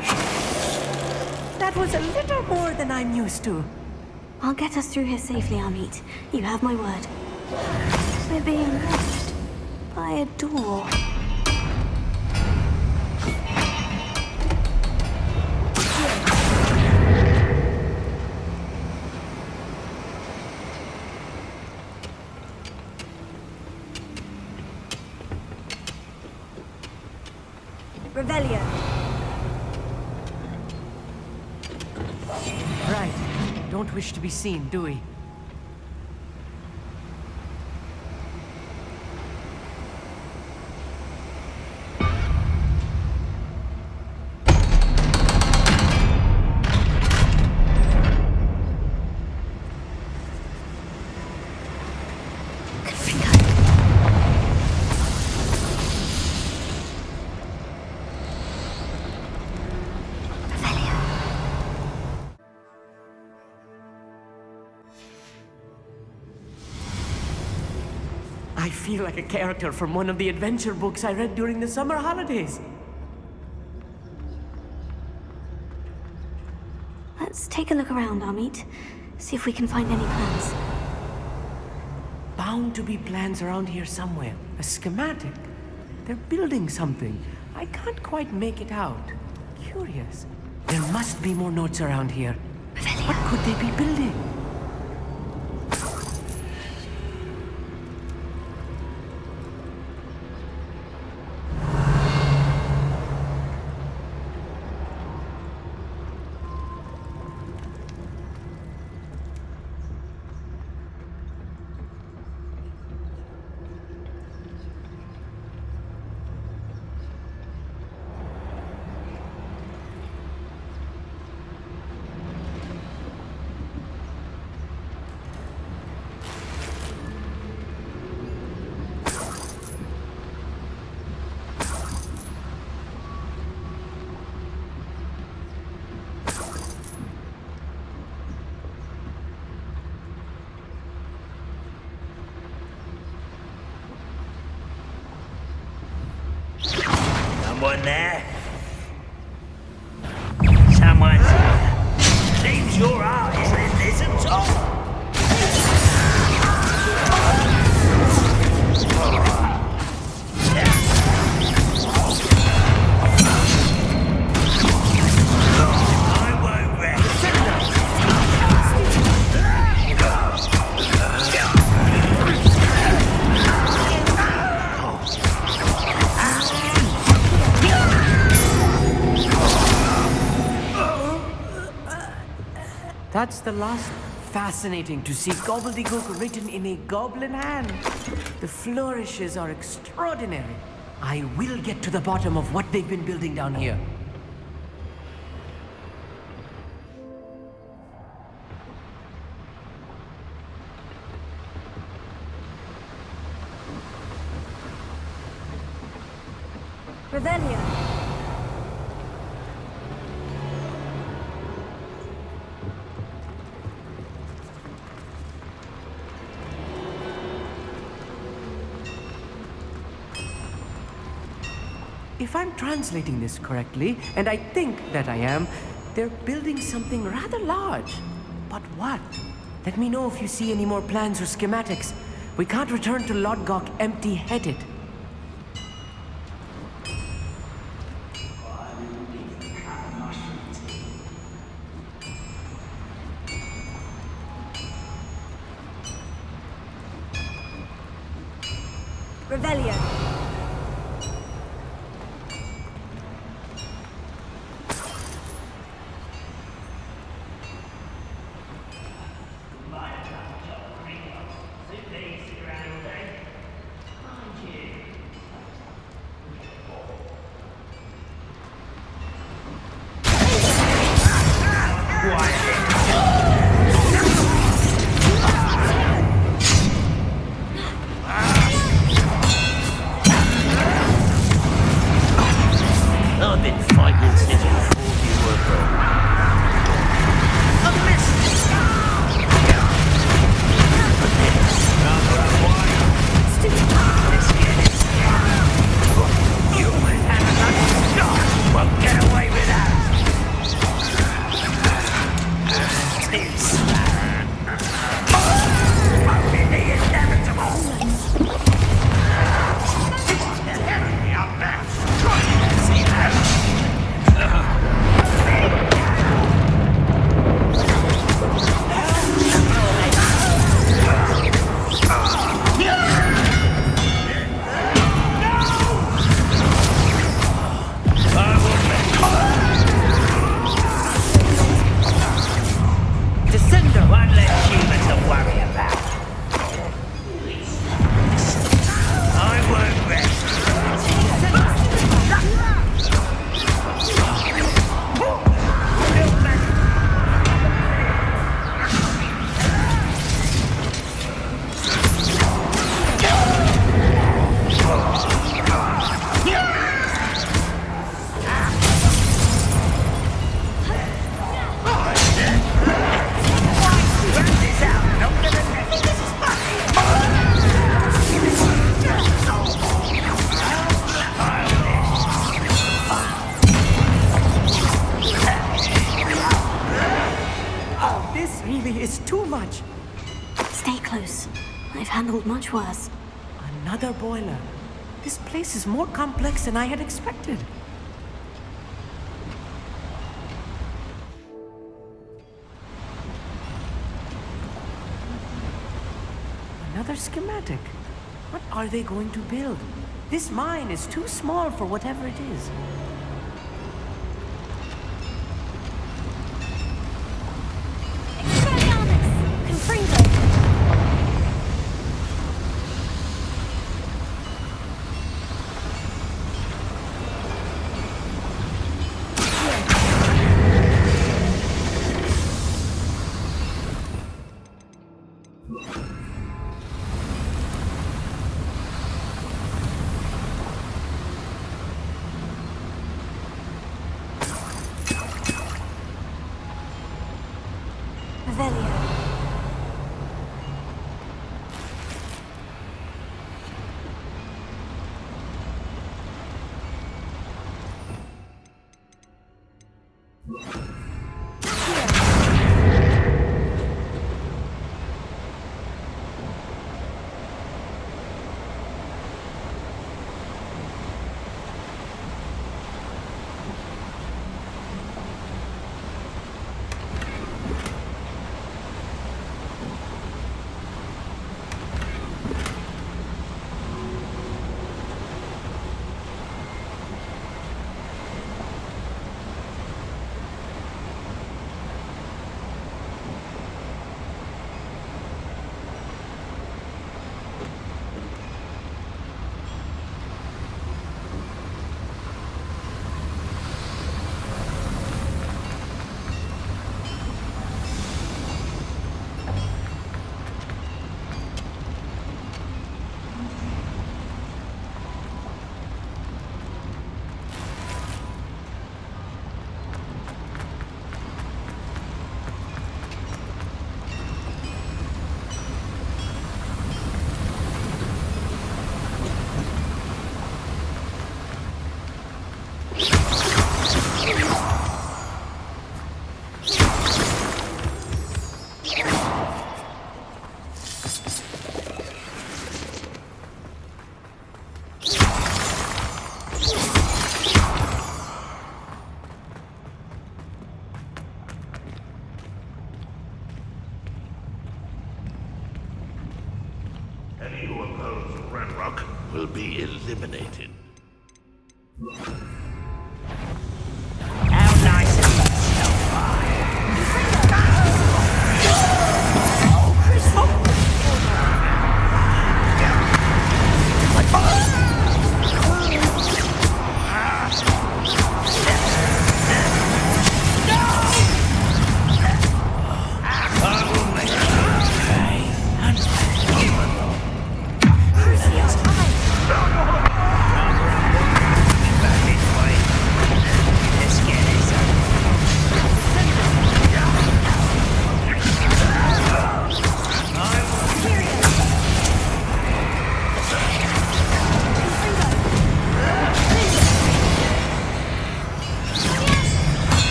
That was a little more than I'm used to. I'll get us through here safely, Amit. You have my word. We're being watched by a door. Revelia. Right. Don't wish to be seen, do we? I feel like a character from one of the adventure books I read during the summer holidays. Let's take a look around, Amit. See if we can find any plans. Bound to be plans around here somewhere. A schematic. They're building something. I can't quite make it out. Curious. There must be more notes around here. What could they be building? Someone there? Someone's here. Seems your heart is in this at all. I won't rest. That's the last. Fascinating to see gobbledygook written in a goblin hand. The flourishes are extraordinary. I will get to the bottom of what they've been building down here. Revelio. If I'm translating this correctly, and I think that I am, they're building something rather large. But what? Let me know if you see any more plans or schematics. We can't return to Lodgok empty-headed. Revelio. I've been fighting since before you were born. I missed Let's get it. You will have another shot. Won't get away with that. This only the inevitable. Help me up there. Try to see that. Descender won't let humans to worry about. I won't rest. This really is too much. Stay close. I've handled much worse. Another boiler. This place is more complex than I had expected. Another schematic. What are they going to build? This mine is too small for whatever it is. Expelliarmus! Confringo! Revelio. strongholds of Ranrok will be eliminated. How nice of you, Snowfire.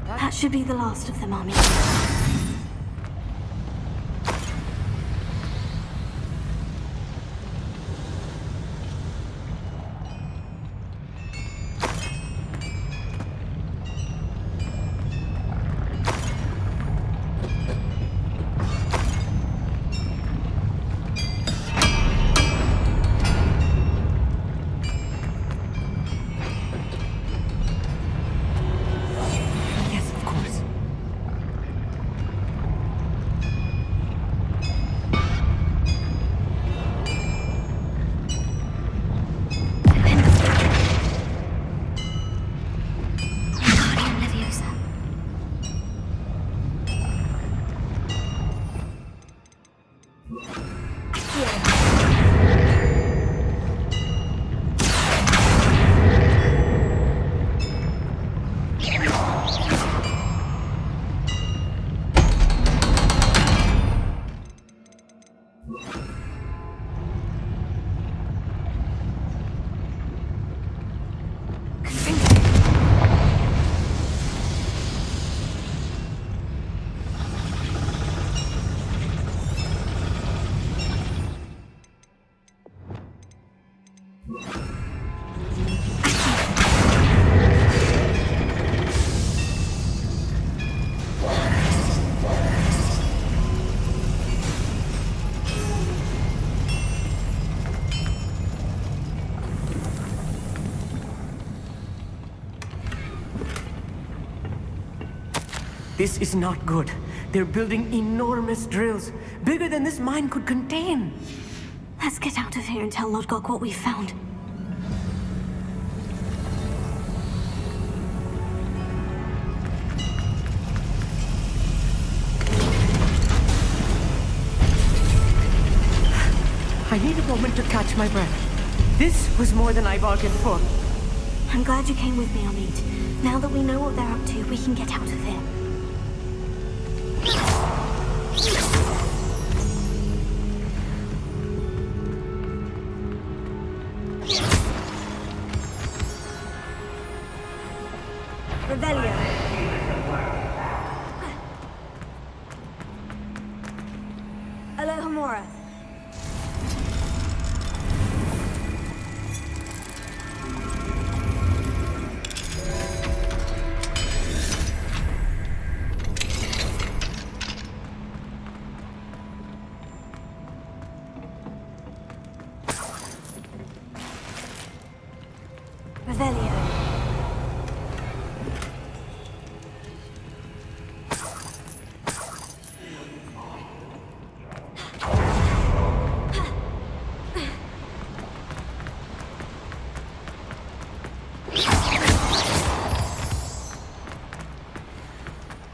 That should be the last of them, Army. This is not good. They're building enormous drills, bigger than this mine could contain. Let's get out of here and tell Lodgok what we found. I need a moment to catch my breath. This was more than I bargained for. I'm glad you came with me, Amit. Now that we know what they're up to, we can get out of here. Revelio. Alohomora. Revelio.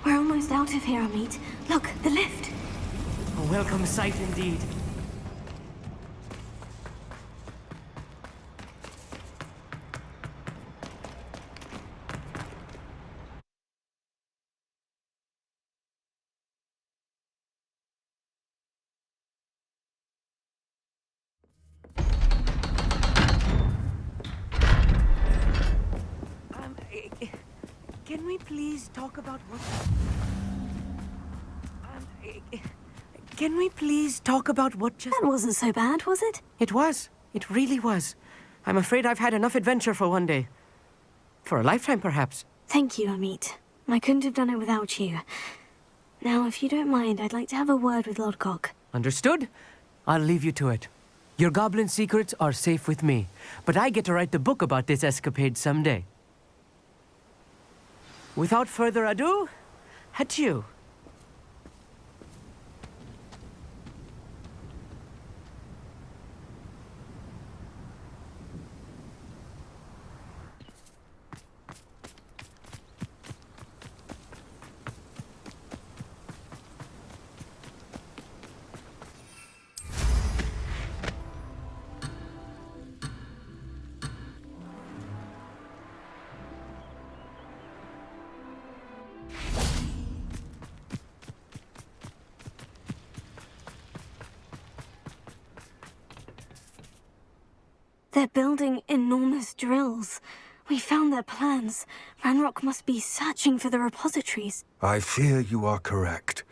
We're almost out of here, Amit. Look, the lift. A welcome sight indeed. Can we please talk about what... Can we please talk about what just... That wasn't so bad, was it? It was. It really was. I'm afraid I've had enough adventure for one day. For a lifetime, perhaps. Thank you, Amit. I couldn't have done it without you. Now, if you don't mind, I'd like to have a word with Lodgok. Understood? I'll leave you to it. Your goblin secrets are safe with me, but I get to write the book about this escapade someday. Without further ado, adieu. They're building enormous drills. We found their plans. Ranrok must be searching for the repositories. I fear you are correct.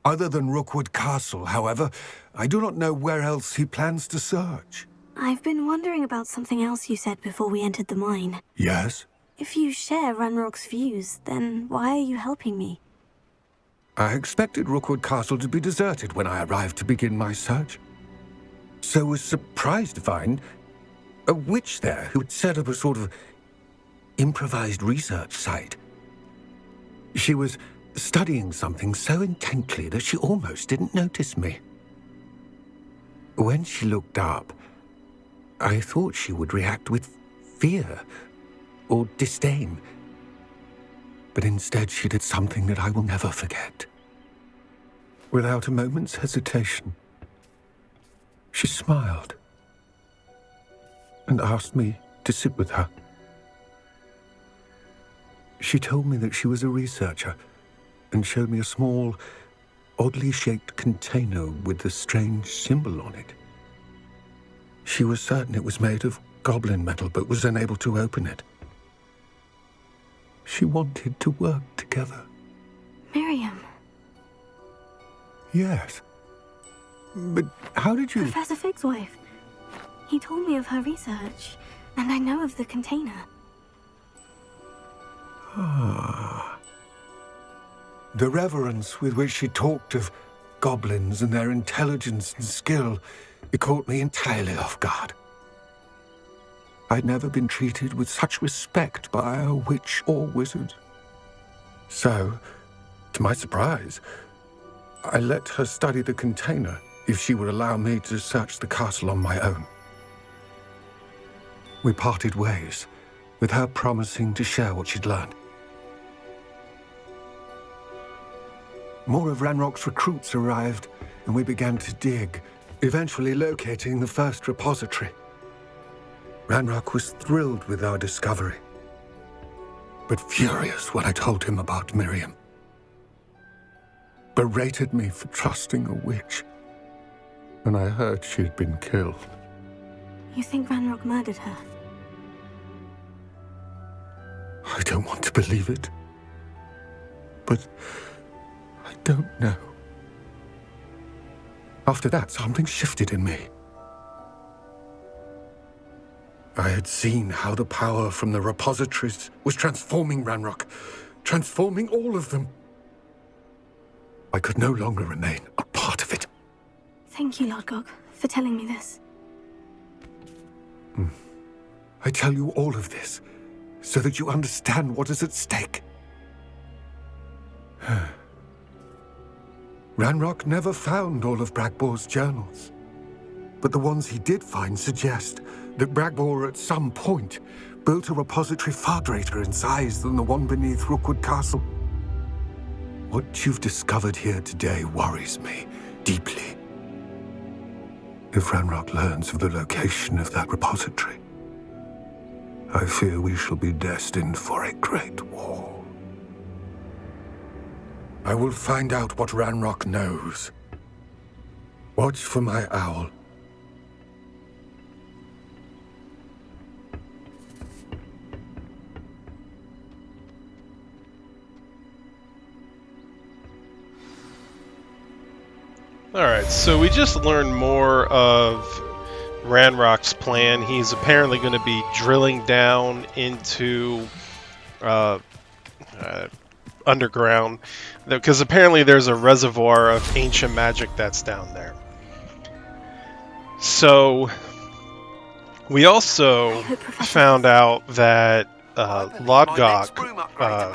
Other than Rookwood Castle, however, I do not know where else he plans to search. I've been wondering about something else you said before we entered the mine. Yes? If you share Ranrock's views, then why are you helping me? I expected Rookwood Castle to be deserted when I arrived to begin my search. So was surprised to find a witch there who had set up a sort of improvised research site. She was studying something so intently that she almost didn't notice me. When she looked up, I thought she would react with fear or disdain. But instead she did something that I will never forget. Without a moment's hesitation, she smiled and asked me to sit with her. She told me that she was a researcher and showed me a small, oddly shaped container with a strange symbol on it. She was certain it was made of goblin metal, but was unable to open it. She wanted to work together. Miriam. Yes. But how did you... Professor Fig's wife. He told me of her research, and I know of the container. Ah. The reverence with which she talked of goblins and their intelligence and skill, it caught me entirely off guard. I'd never been treated with such respect by a witch or wizard. So, to my surprise, I let her study the container if she would allow me to search the castle on my own. We parted ways, with her promising to share what she'd learned. More of Ranrock's recruits arrived, and we began to dig, eventually locating the first repository. Ranrock was thrilled with our discovery, but furious when I told him about Miriam. Berated me for trusting a witch, and I heard she'd been killed. You think Ranrock murdered her? I don't want to believe it. But I don't know. After that, something shifted in me. I had seen how the power from the repositories was transforming Ranrok, transforming all of them. I could no longer remain a part of it. Thank you, Lord Gog, for telling me this. I tell you all of this so that you understand what is at stake. Ranrok never found all of Bragbor's journals, but the ones he did find suggest that Bragbor at some point built a repository far greater in size than the one beneath Rookwood Castle. What you've discovered here today worries me deeply. If Ranrok learns of the location of that repository, I fear we shall be destined for a great war. I will find out what Ranrok knows. Watch for my owl. Alright, so we just learned more of Ranrock's plan. He's apparently going to be drilling down into underground, because apparently there's a reservoir of ancient magic that's down there. So we also found out that Lodgok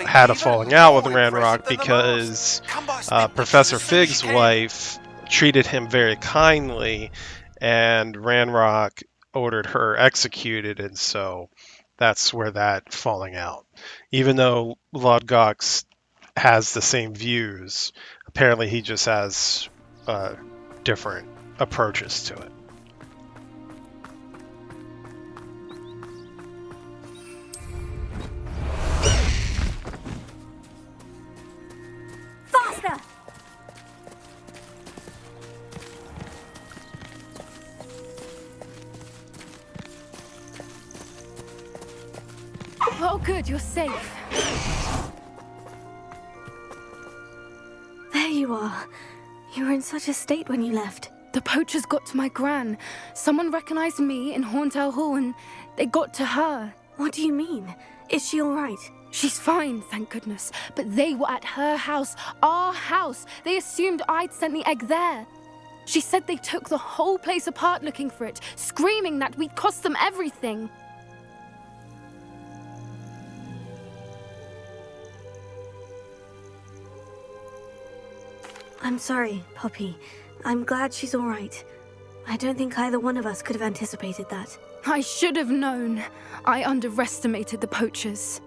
had a falling out with Ranrock because Professor Fig's wife treated him very kindly, and Ranrock ordered her executed, and so that's where that falling out. Even though Lodgok has the same views, apparently he just has different approaches to it. Faster! Oh, good, you're safe. There you are. You were in such a state when you left. The poachers got to my gran. Someone recognized me in Horntail Hall and they got to her. What do you mean? Is she all right? She's fine, thank goodness. But they were at her house, our house. They assumed I'd sent the egg there. She said they took the whole place apart looking for it, screaming that we'd cost them everything. I'm sorry, Poppy. I'm glad she's all right. I don't think either one of us could have anticipated that. I should have known. I underestimated the poachers.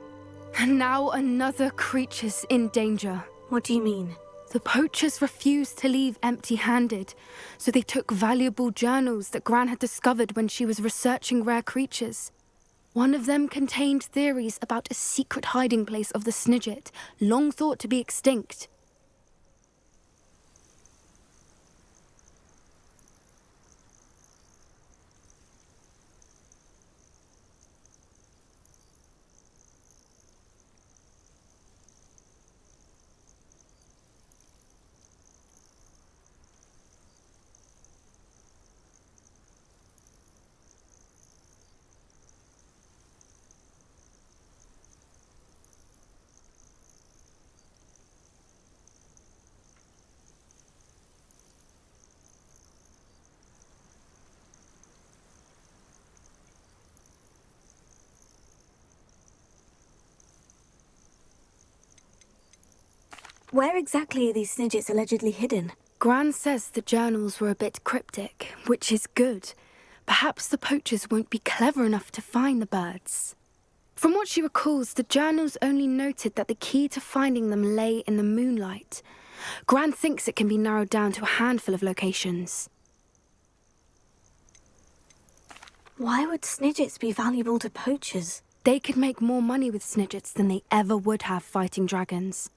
And now another creature's in danger. What do you mean? The poachers refused to leave empty-handed, so they took valuable journals that Gran had discovered when she was researching rare creatures. One of them contained theories about a secret hiding place of the Snidget, long thought to be extinct. Where exactly are these Snidgets allegedly hidden? Gran says the journals were a bit cryptic, which is good. Perhaps the poachers won't be clever enough to find the birds. From what she recalls, the journals only noted that the key to finding them lay in the moonlight. Gran thinks it can be narrowed down to a handful of locations. Why would Snidgets be valuable to poachers? They could make more money with Snidgets than they ever would have fighting dragons.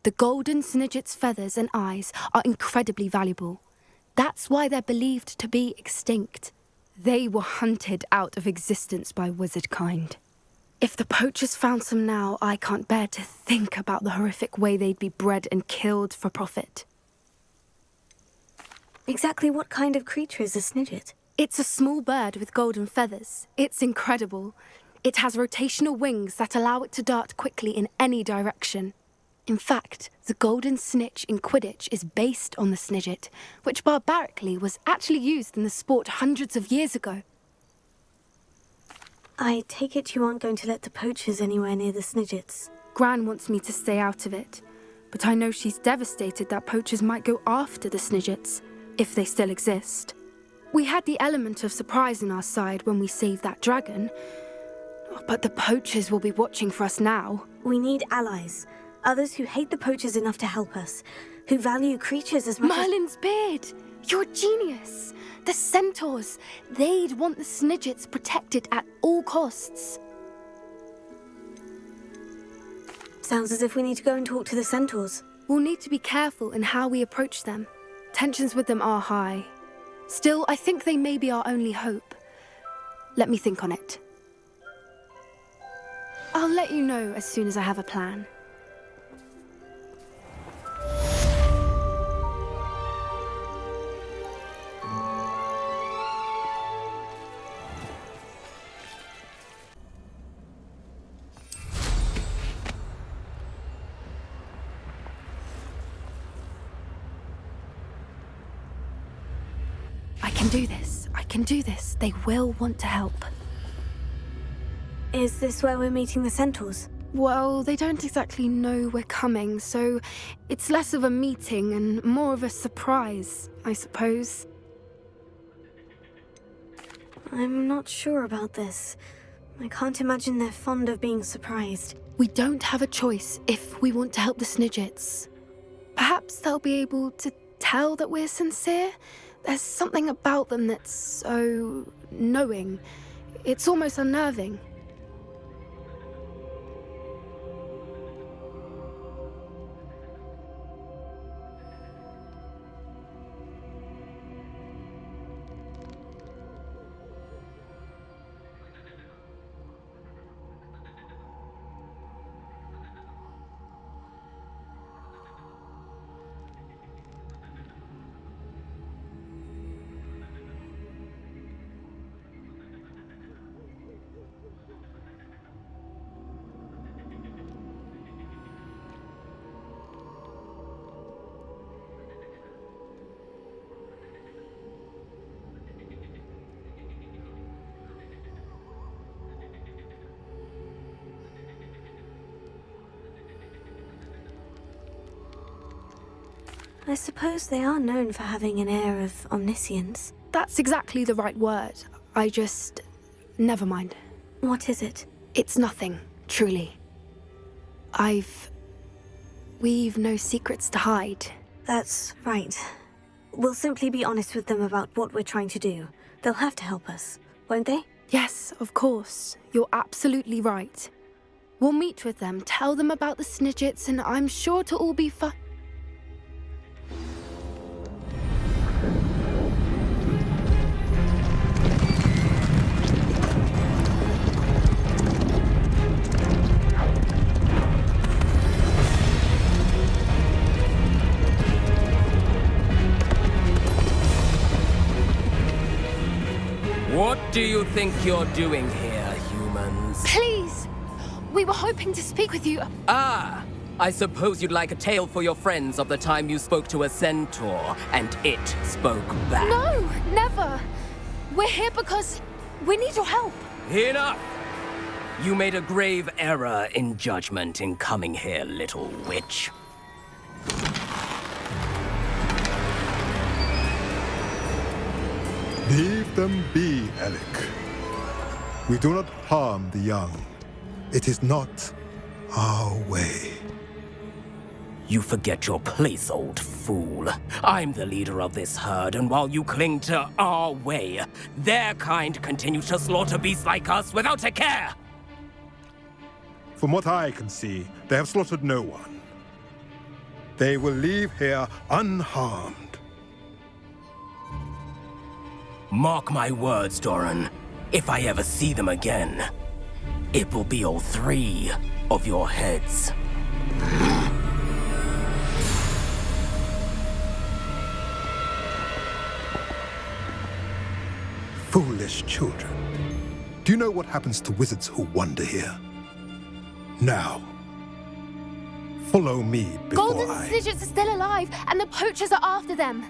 The golden Snidget's feathers and eyes are incredibly valuable. That's why they're believed to be extinct. They were hunted out of existence by wizard kind. If the poachers found some now, I can't bear to think about the horrific way they'd be bred and killed for profit. Exactly what kind of creature is a snidget? It's a small bird with golden feathers. It's incredible. It has rotational wings that allow it to dart quickly in any direction. In fact, the golden snitch in Quidditch is based on the snidget, which barbarically was actually used in the sport hundreds of years ago. I take it you aren't going to let the poachers anywhere near the snidgets. Gran wants me to stay out of it, but I know she's devastated that poachers might go after the snidgets, if they still exist. We had the element of surprise on our side when we saved that dragon, but the poachers will be watching for us now. We need allies. Others who hate the poachers enough to help us. Who value creatures as much Merlin's beard! You're a genius! The centaurs! They'd want the snidgets protected at all costs. Sounds as if we need to go and talk to the centaurs. We'll need to be careful in how we approach them. Tensions with them are high. Still, I think they may be our only hope. Let me think on it. I'll let you know as soon as I have a plan. I can do this. They will want to help. Is this where we're meeting the centaurs? Well, they don't exactly know we're coming, so it's less of a meeting and more of a surprise, I suppose. I'm not sure about this. I can't imagine they're fond of being surprised. We don't have a choice if we want to help the snidgets. Perhaps they'll be able to tell that we're sincere. There's something about them that's so knowing. It's almost unnerving. I suppose they are known for having an air of omniscience. That's exactly the right word. Never mind. What is it? It's nothing, truly. We've no secrets to hide. That's right. We'll simply be honest with them about what we're trying to do. They'll have to help us, won't they? Yes, of course. You're absolutely right. We'll meet with them, tell them about the snidgets, and I'm sure to all be fine. What do you think you're doing here, humans? Please! We were hoping to speak with you. Ah! I suppose you'd like a tale for your friends of the time you spoke to a centaur, and it spoke back. No, never! We're here because we need your help. Enough! You made a grave error in judgment in coming here, little witch. Leave them be, Alec. We do not harm the young. It is not our way. You forget your place, old fool. I'm the leader of this herd, and while you cling to our way, their kind continue to slaughter beasts like us without a care! From what I can see, they have slaughtered no one. They will leave here unharmed. Mark my words, Doran. If I ever see them again, it will be all 3 of your heads. Foolish children. Do you know what happens to wizards who wander here? Now, follow me before Golden I... Snidgets are still alive, and the poachers are after them.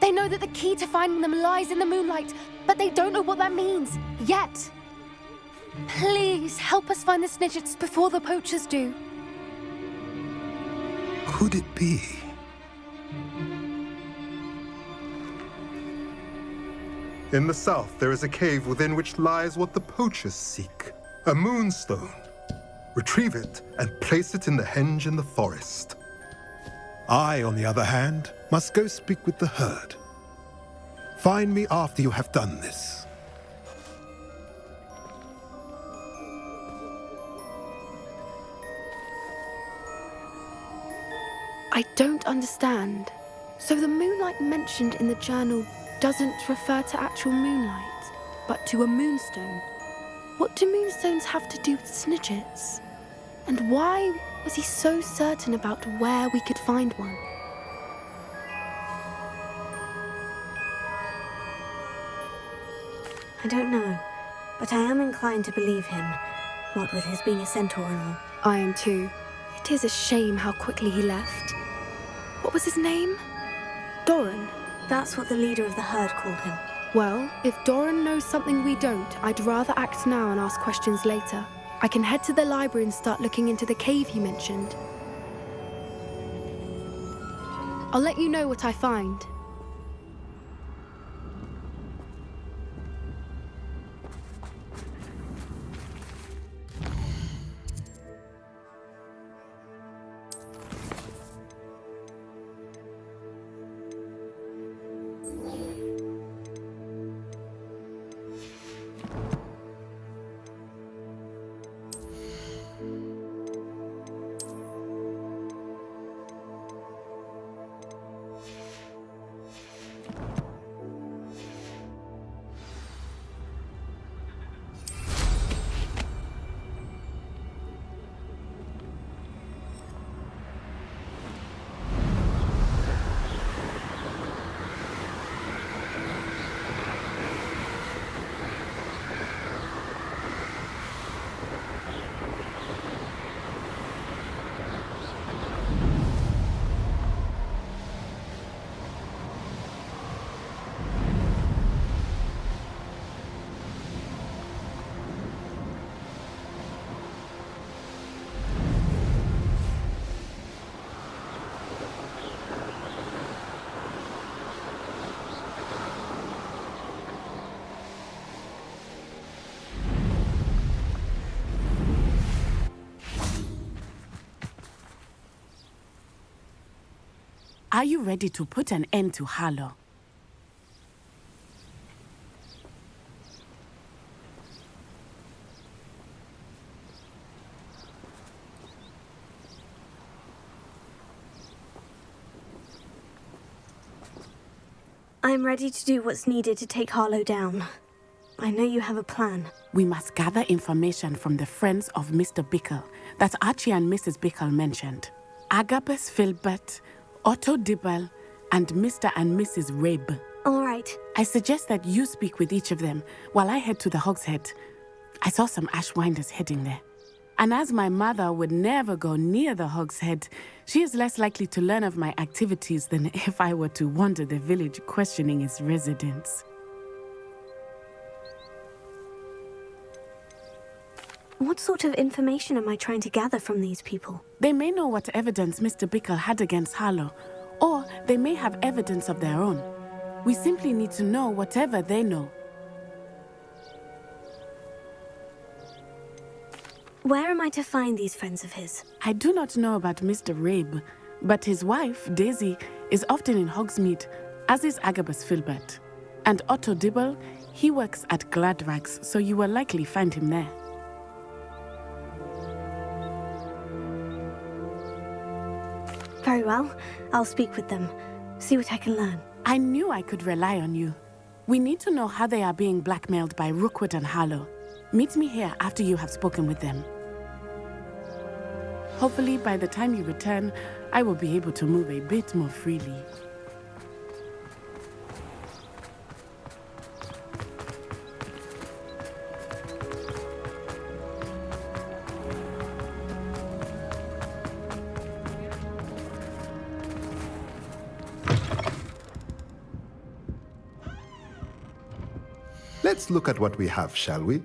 They know that the key to finding them lies in the moonlight, but they don't know what that means, yet. Please, help us find the Snidgets before the poachers do. Could it be? In the south, there is a cave within which lies what the poachers seek. A moonstone. Retrieve it and place it in the henge in the forest. I, on the other hand, must go speak with the herd. Find me after you have done this. I don't understand. So the moonlight mentioned in the journal doesn't refer to actual moonlight, but to a moonstone. What do moonstones have to do with Snidgets? And why was he so certain about where we could find one? I don't know, but I am inclined to believe him, what with his being a centaur and all. I am too. It is a shame how quickly he left. What was his name? Doran. That's what the leader of the herd called him. Well, if Doran knows something we don't, I'd rather act now and ask questions later. I can head to the library and start looking into the cave he mentioned. I'll let you know what I find. Are you ready to put an end to Harlow? I'm ready to do what's needed to take Harlow down. I know you have a plan. We must gather information from the friends of Mr. Bickle that Archie and Mrs. Bickle mentioned. Agabus Filbert, Otto Dibble, and Mr. and Mrs. Rabe. All right. I suggest that you speak with each of them while I head to the Hog's Head. I saw some Ashwinders heading there. And as my mother would never go near the Hog's Head, she is less likely to learn of my activities than if I were to wander the village questioning its residents. What sort of information am I trying to gather from these people? They may know what evidence Mr. Bickle had against Harlow, or they may have evidence of their own. We simply need to know whatever they know. Where am I to find these friends of his? I do not know about Mr. Rabe, but his wife, Daisy, is often in Hogsmeade, as is Agabus Filbert. And Otto Dibble, he works at Gladrags, so you will likely find him there. Very well. I'll speak with them. See what I can learn. I knew I could rely on you. We need to know how they are being blackmailed by Rookwood and Harlow. Meet me here after you have spoken with them. Hopefully, by the time you return, I will be able to move a bit more freely. Let's look at what we have, shall we?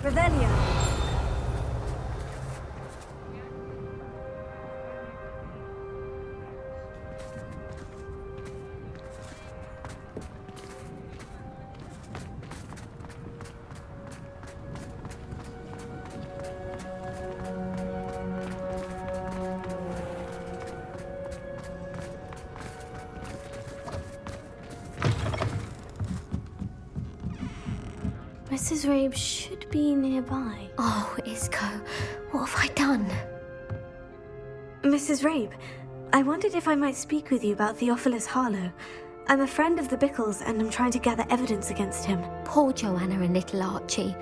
Revelio. Mrs. Rabe should be nearby. Oh, Isco, what have I done? Mrs. Rabe, I wondered if I might speak with you about Theophilus Harlow. I'm a friend of the Bickles and I'm trying to gather evidence against him. Poor Joanna and little Archie.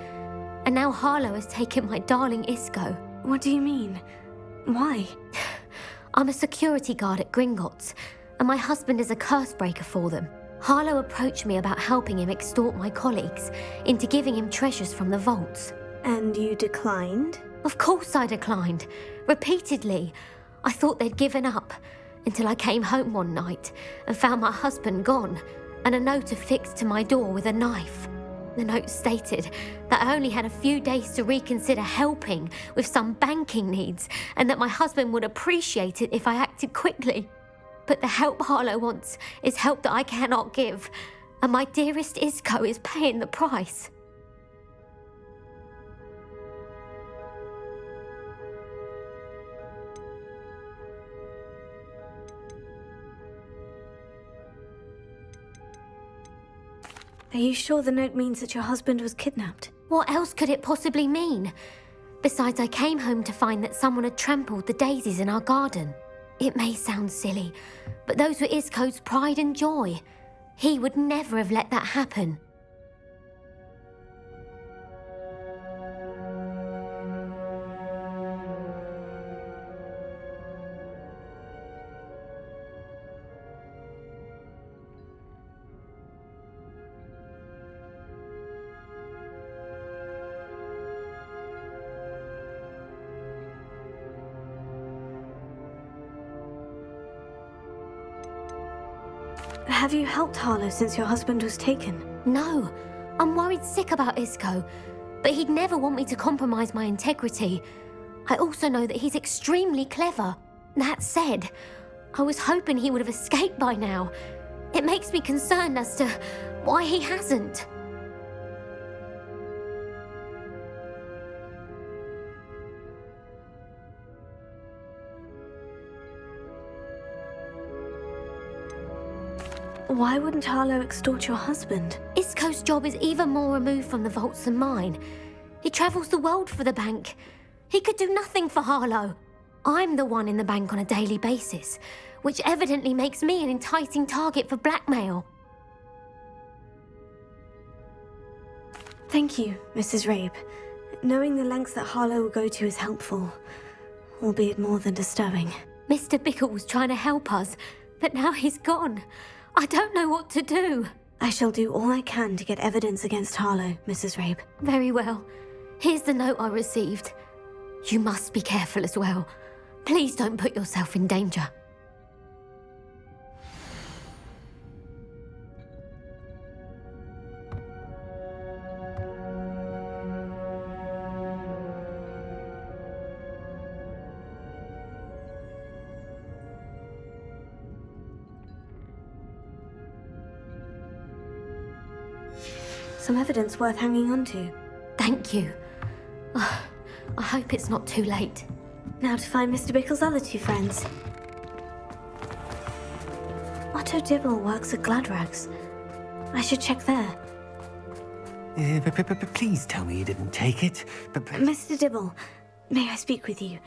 And now Harlow has taken my darling Isco. What do you mean? Why? I'm a security guard at Gringotts, and my husband is a curse breaker for them. Harlow approached me about helping him extort my colleagues into giving him treasures from the vaults. And you declined? Of course I declined. Repeatedly. I thought they'd given up, until I came home one night and found my husband gone, and a note affixed to my door with a knife. The note stated that I only had a few days to reconsider helping with some banking needs, and that my husband would appreciate it if I acted quickly. But the help Harlow wants is help that I cannot give, and my dearest Isco is paying the price. Are you sure the note means that your husband was kidnapped? What else could it possibly mean? Besides, I came home to find that someone had trampled the daisies in our garden. It may sound silly, but those were Isco's pride and joy. He would never have let that happen. Have you helped Harlow since your husband was taken? No, I'm worried sick about Isco, but he'd never want me to compromise my integrity. I also know that he's extremely clever. That said, I was hoping he would have escaped by now. It makes me concerned as to why he hasn't. Why wouldn't Harlow extort your husband? Isco's job is even more removed from the vaults than mine. He travels the world for the bank. He could do nothing for Harlow. I'm the one in the bank on a daily basis, which evidently makes me an enticing target for blackmail. Thank you, Mrs. Rabe. Knowing the lengths that Harlow will go to is helpful, albeit more than disturbing. Mr. Bickle was trying to help us, but now he's gone. I don't know what to do. I shall do all I can to get evidence against Harlow, Mrs. Rabe. Very well. Here's the note I received. You must be careful as well. Please don't put yourself in danger. Some evidence worth hanging on to. Thank you. I hope it's not too late. Now to find Mr. Bickle's other two friends. Otto Dibble works at Gladrags. I should check there. Please tell me you didn't take it. Mr. Dibble, may I speak with you?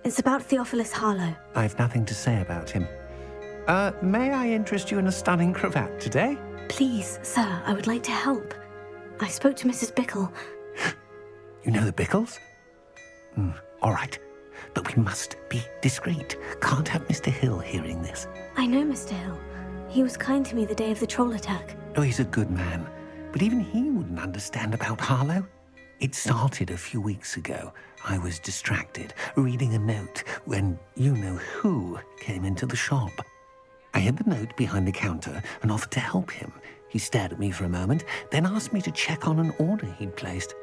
It's about Theophilus Harlow. I've nothing to say about him. May I interest you in a stunning cravat today? Please, sir, I would like to help. I spoke to Mrs. Bickle. You know the Bickles? All right. But we must be discreet. Can't have Mr. Hill hearing this. I know Mr. Hill. He was kind to me the day of the troll attack. Oh, he's a good man. But even he wouldn't understand about Harlow. It started a few weeks ago. I was distracted, reading a note, when you-know-who came into the shop. I hid the note behind the counter and offered to help him. He stared at me for a moment, then asked me to check on an order he'd placed.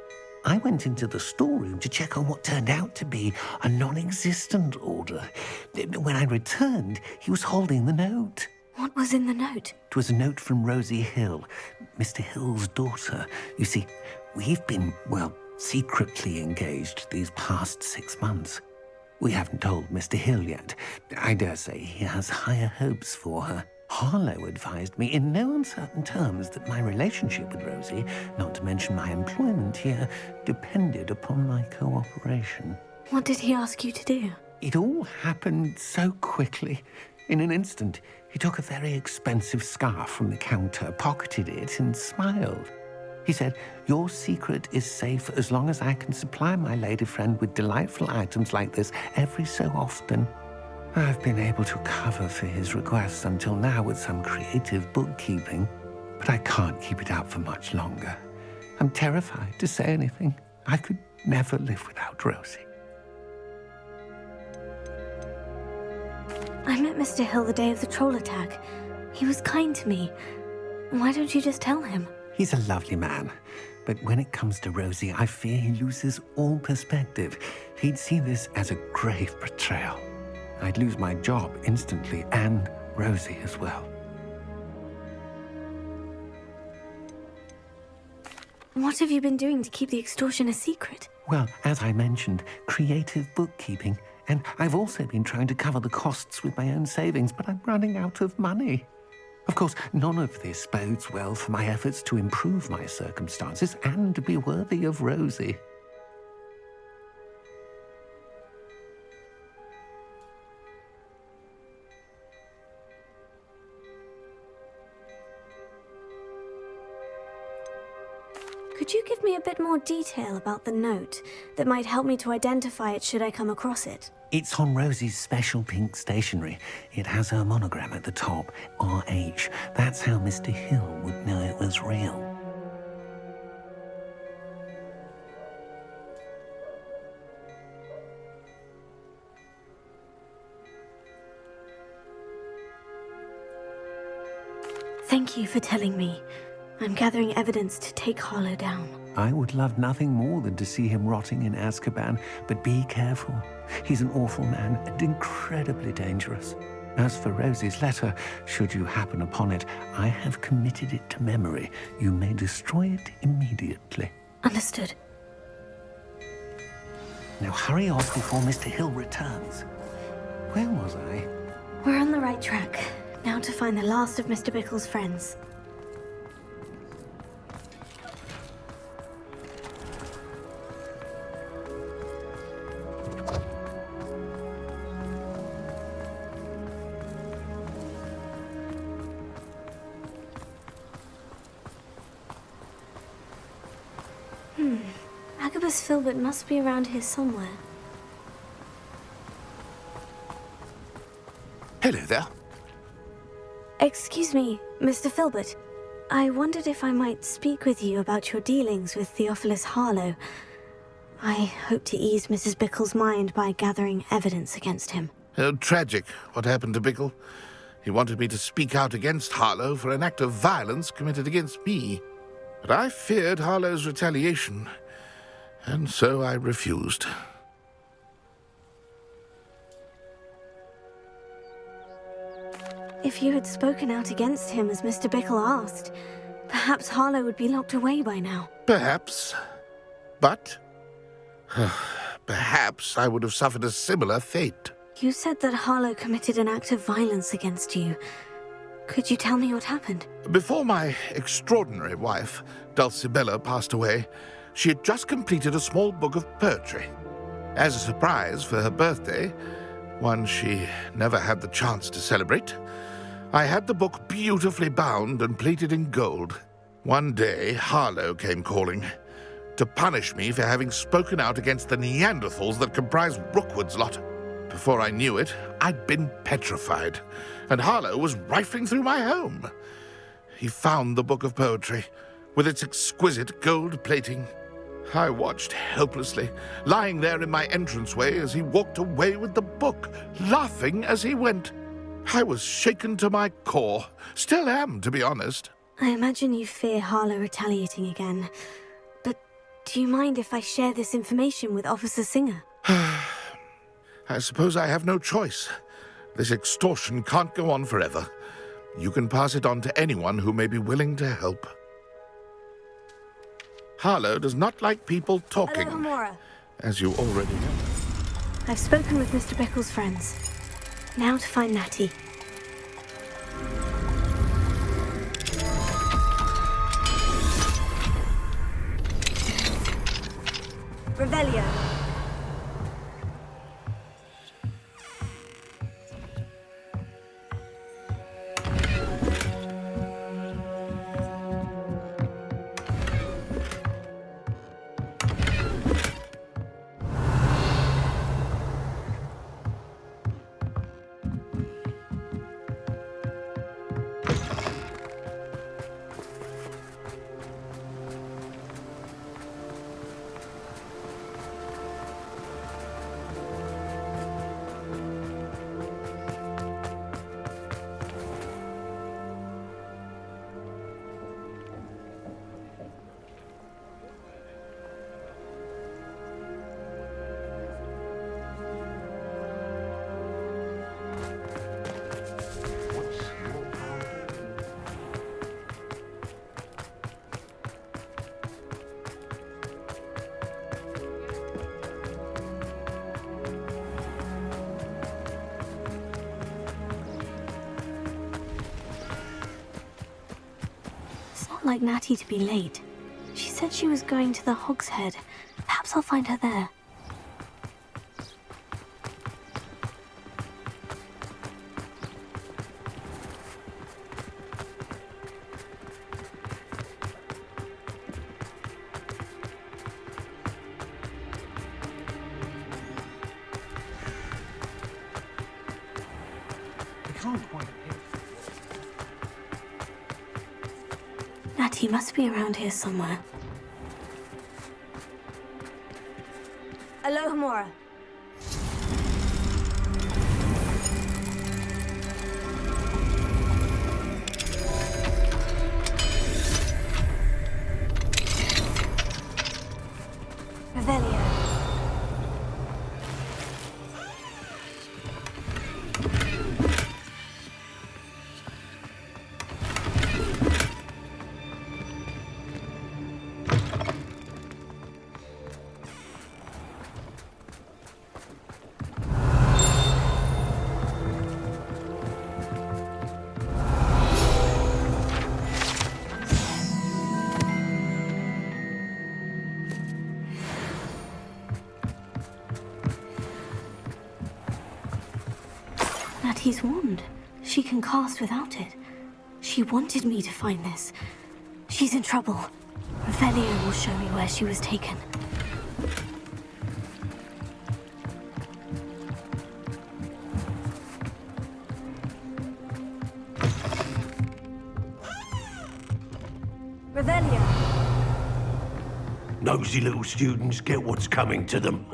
I went into the storeroom to check on what turned out to be a non-existent order. When I returned, he was holding the note. What was in the note? It was a note from Rosie Hill, Mr. Hill's daughter. You see, we've been, secretly engaged these past 6 months. We haven't told Mr. Hill yet. I dare say he has higher hopes for her. Harlow advised me in no uncertain terms that my relationship with Rosie, not to mention my employment here, depended upon my cooperation. What did he ask you to do? It all happened so quickly. In an instant, he took a very expensive scarf from the counter, pocketed it, and smiled. He said, "Your secret is safe as long as I can supply my lady friend with delightful items like this every so often." I've been able to cover for his requests until now with some creative bookkeeping, but I can't keep it up for much longer. I'm terrified to say anything. I could never live without Rosie. I met Mr. Hill the day of the troll attack. He was kind to me. Why don't you just tell him? He's a lovely man, but when it comes to Rosie, I fear he loses all perspective. He'd see this as a grave betrayal. I'd lose my job instantly, and Rosie as well. What have you been doing to keep the extortion a secret? Well, as I mentioned, creative bookkeeping. And I've also been trying to cover the costs with my own savings, but I'm running out of money. Of course, none of this bodes well for my efforts to improve my circumstances and to be worthy of Rosie. Could you give me a bit more detail about the note that might help me to identify it should I come across it? It's on Rosie's special pink stationery. It has her monogram at the top, RH. That's how Mr. Hill would know it was real. Thank you for telling me. I'm gathering evidence to take Harlow down. I would love nothing more than to see him rotting in Azkaban, but be careful. He's an awful man and incredibly dangerous. As for Rosie's letter, should you happen upon it, I have committed it to memory. You may destroy it immediately. Understood. Now hurry off before Mr. Hill returns. Where was I? We're on the right track. Now to find the last of Mr. Bickle's friends. Agabus Filbert must be around here somewhere. Hello there. Excuse me, Mr. Filbert. I wondered if I might speak with you about your dealings with Theophilus Harlow. I hope to ease Mrs. Bickle's mind by gathering evidence against him. Oh, tragic what happened to Bickle. He wanted me to speak out against Harlow for an act of violence committed against me. But I feared Harlow's retaliation, and so I refused. If you had spoken out against him as Mr. Bickle asked, perhaps Harlow would be locked away by now. Perhaps. But perhaps I would have suffered a similar fate. You said that Harlow committed an act of violence against you. Could you tell me what happened? Before my extraordinary wife, Dulcibella, passed away, she had just completed a small book of poetry. As a surprise for her birthday, one she never had the chance to celebrate, I had the book beautifully bound and plated in gold. One day, Harlow came calling to punish me for having spoken out against the Neanderthals that comprise Rookwood's lot. Before I knew it, I'd been petrified, and Harlow was rifling through my home. He found the book of poetry, with its exquisite gold plating. I watched helplessly, lying there in my entranceway as he walked away with the book, laughing as he went. I was shaken to my core. Still am, to be honest. I imagine you fear Harlow retaliating again. But do you mind if I share this information with Officer Singer? I suppose I have no choice. This extortion can't go on forever. You can pass it on to anyone who may be willing to help. Harlow does not like people talking, Alohomora. as you already know. I've spoken with Mr. Bickle's friends. Now to find Natty. Revelio. Like Natty to be late. She said she was going to the Hog's Head. Perhaps I'll find her there. Natty must be around here somewhere. Alohomora. Revelio. Natty's wand. She can cast without it. She wanted me to find this. She's in trouble. Revelio will show me where she was taken. Revelio. Nosy little students get what's coming to them.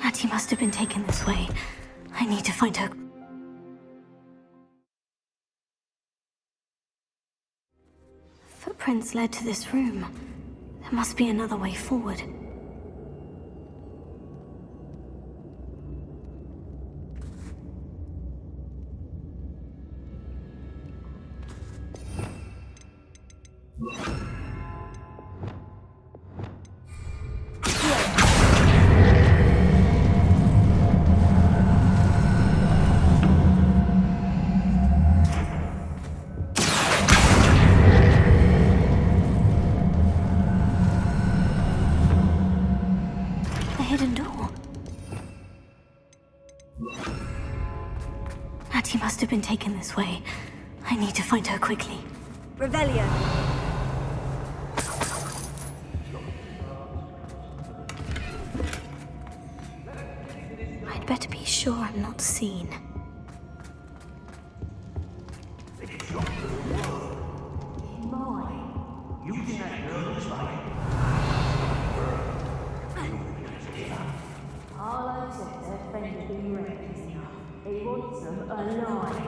Natty must have been taken this way. I need to find her. Footprints led to this room. There must be another way forward. No. Natty must have been taken this way. I need to find her quickly. Revelio. I'd better be sure I'm not seen. Harlow said their friend had been wrecked. He wants them alive.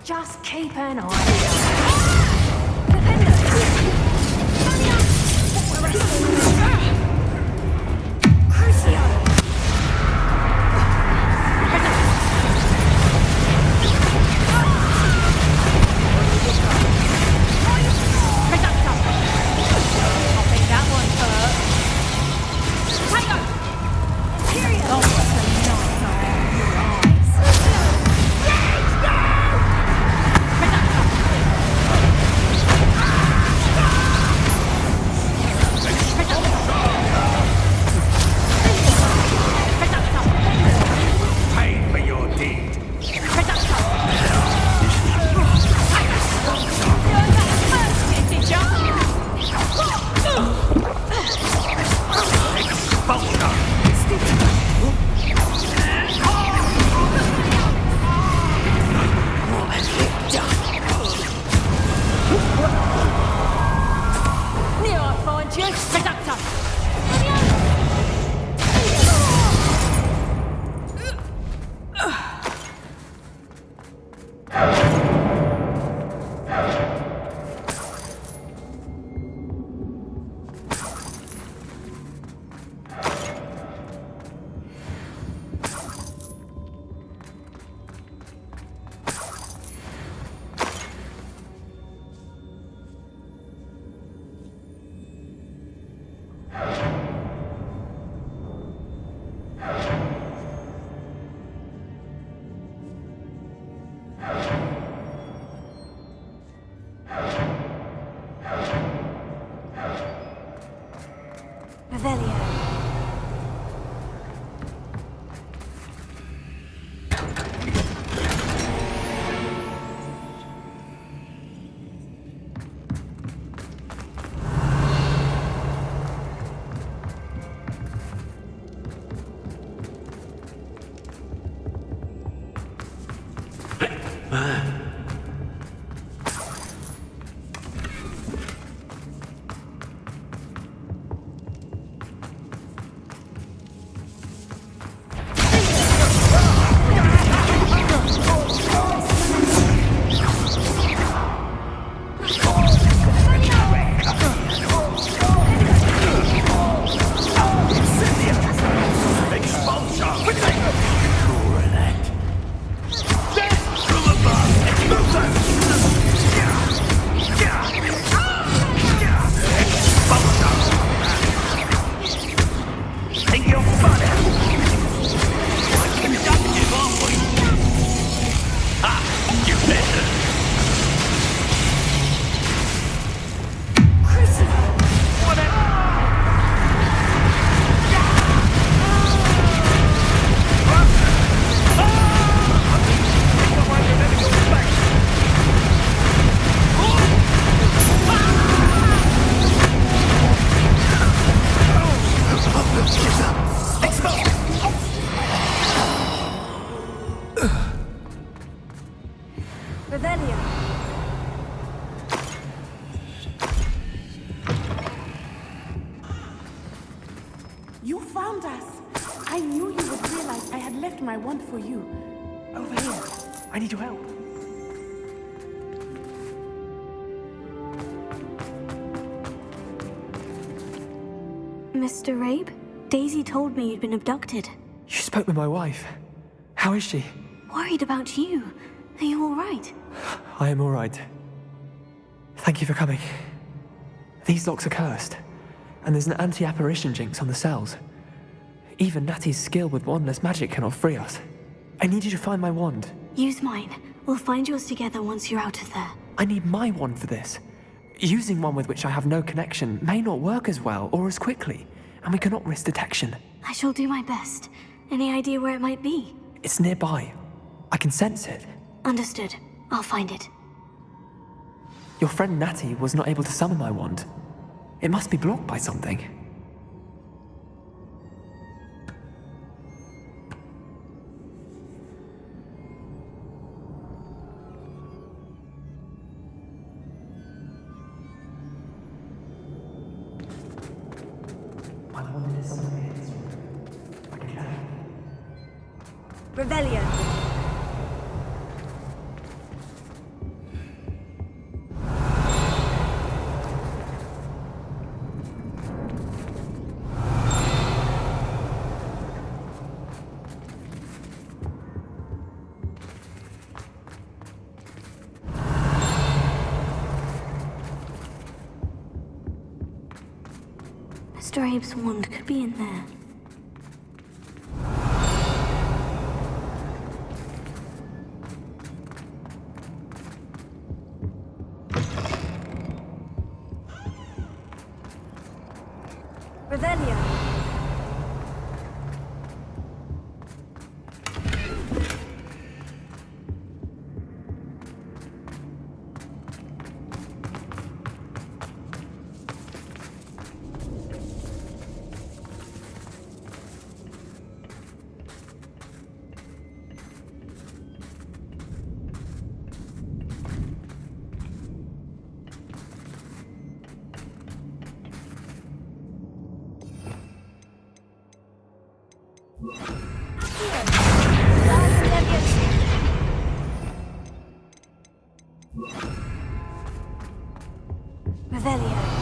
Just keep an eye You found us! I knew you would realize I had left my wand for you. Over here. I need your help. Mr. Rabe, Daisy told me you'd been abducted. You spoke with my wife. How is she? Worried about you. Are you all right? I am all right. Thank you for coming. These locks are cursed, and there's an anti-apparition jinx on the cells. Even Natty's skill with wandless magic cannot free us. I need you to find my wand. Use mine. We'll find yours together once you're out of there. I need my wand for this. Using one with which I have no connection may not work as well or as quickly, and we cannot risk detection. I shall do my best. Any idea where it might be? It's nearby. I can sense it. Understood. I'll find it. Your friend Natty was not able to summon my wand. It must be blocked by something. Revelio. Mr. Abe's wand could be in there. Revelio. Revelio.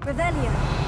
Revelio.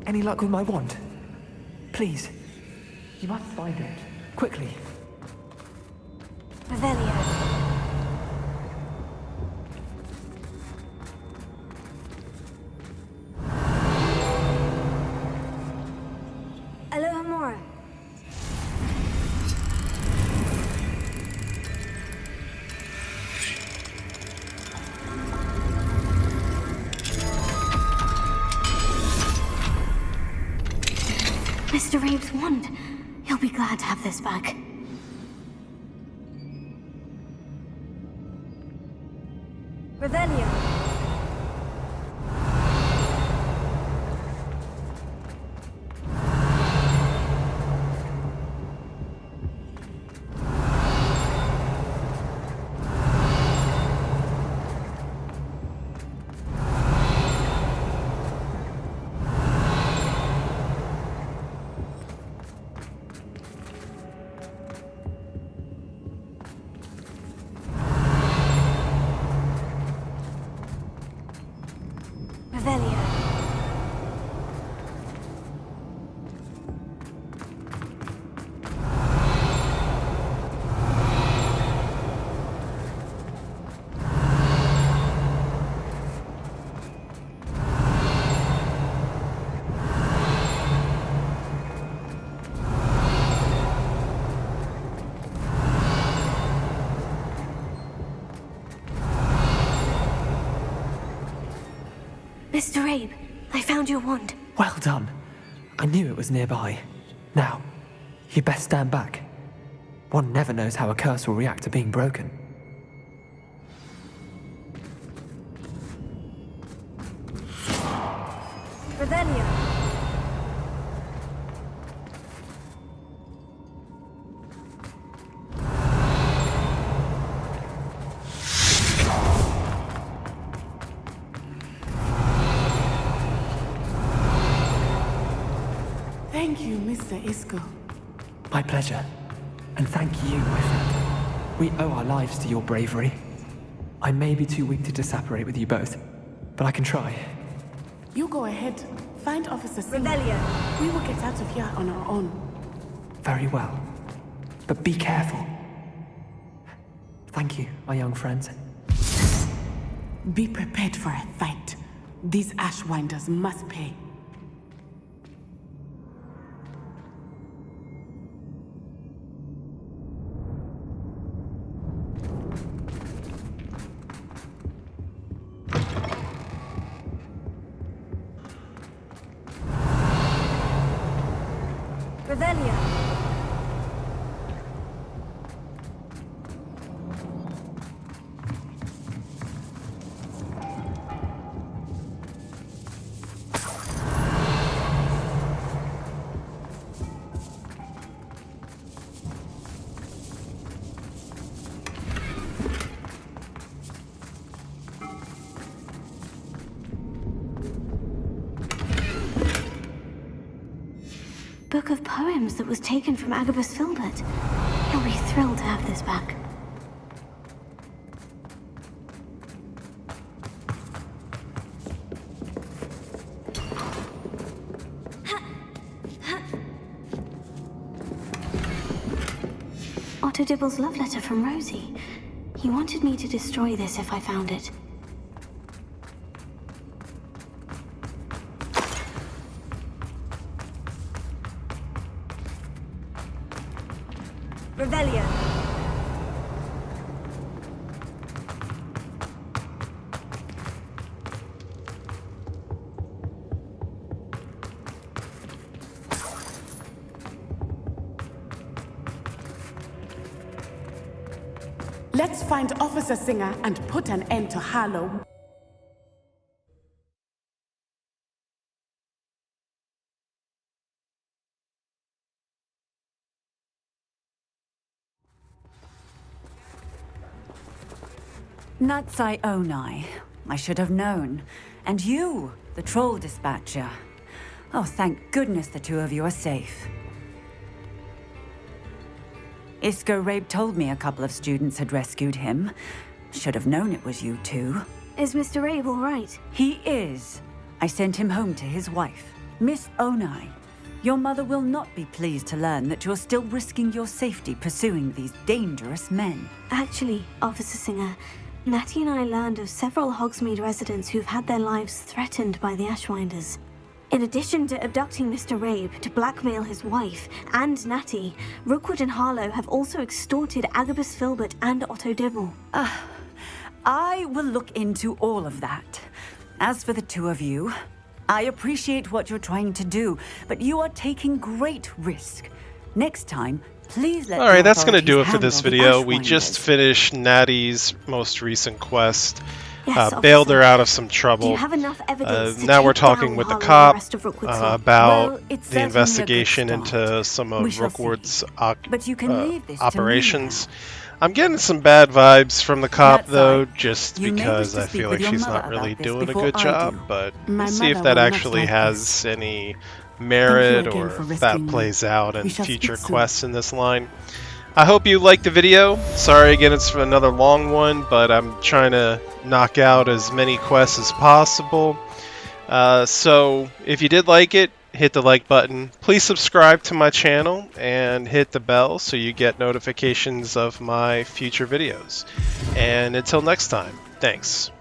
Any luck with my wand? Please. You must find it. Quickly. Revelio. Alohomora. Mr. Abe's wand. He'll be glad to have this back. Revelio. Mr. Abe, I found your wand. Well done. I knew it was nearby. Now, you best stand back. One never knows how a curse will react to being broken. Revelio. Thank you, Mr. Isco. My pleasure. And thank you, my friend. We owe our lives to your bravery. I may be too weak to disapparate with you both, but I can try. You go ahead. Find Officer Singer. Revelio. We will get out of here on our own. Very well. But be careful. Thank you, my young friends. Be prepared for a fight. These Ashwinders must pay. Revelio. Book of poems that was taken from Agabus Filbert. He'll be thrilled to have this back. Otto Dibble's love letter from Rosie. He wanted me to destroy this if I found it. Revelio. Let's find Officer Singer and put an end to Harlow. Natsai Onai. I should have known. And you, the troll dispatcher. Oh, thank goodness the two of you are safe. Isco Rabe told me a couple of students had rescued him. Should have known it was you two. Is Mr. Rabe all right? He is. I sent him home to his wife, Miss Onai. Your mother will not be pleased to learn that you're still risking your safety pursuing these dangerous men. Actually, Officer Singer, Natty and I learned of several Hogsmeade residents who've had their lives threatened by the Ashwinders. In addition to abducting Mr. Rabe to blackmail his wife and Natty, Rookwood and Harlow have also extorted Agabus Filbert and Otto Dibble. I will look into all of that. As for the two of you, I appreciate what you're trying to do, but you are taking great risk. Next time, please let Alright, the that's going to do it authorities for this handle the video. We Ashwinders. just finished Natty's most recent quest. Yes, Bailed officer. her out of some Do trouble. you have enough evidence to Now we're take talking down with the Harlow and cop rest of Rookwood's lot? about Well, it's the certainly a good investigation start. into some of We shall Rookwood's But you can leave this to me operations. I'm getting some bad vibes from the cop, That's though, right. just You may because wish to I speak feel with like your she's mother not really about this doing a before good I job. do. But My let's see if mother that will not actually like has any merit again or for if rescuing that me. plays out in We shall future speak soon. quests in this line. I hope you liked the video. Sorry again, it's another long one, but I'm trying to knock out as many quests as possible. So if you did like it, hit the like button. Please subscribe to my channel and hit the bell so you get notifications of my future videos. And until next time, thanks.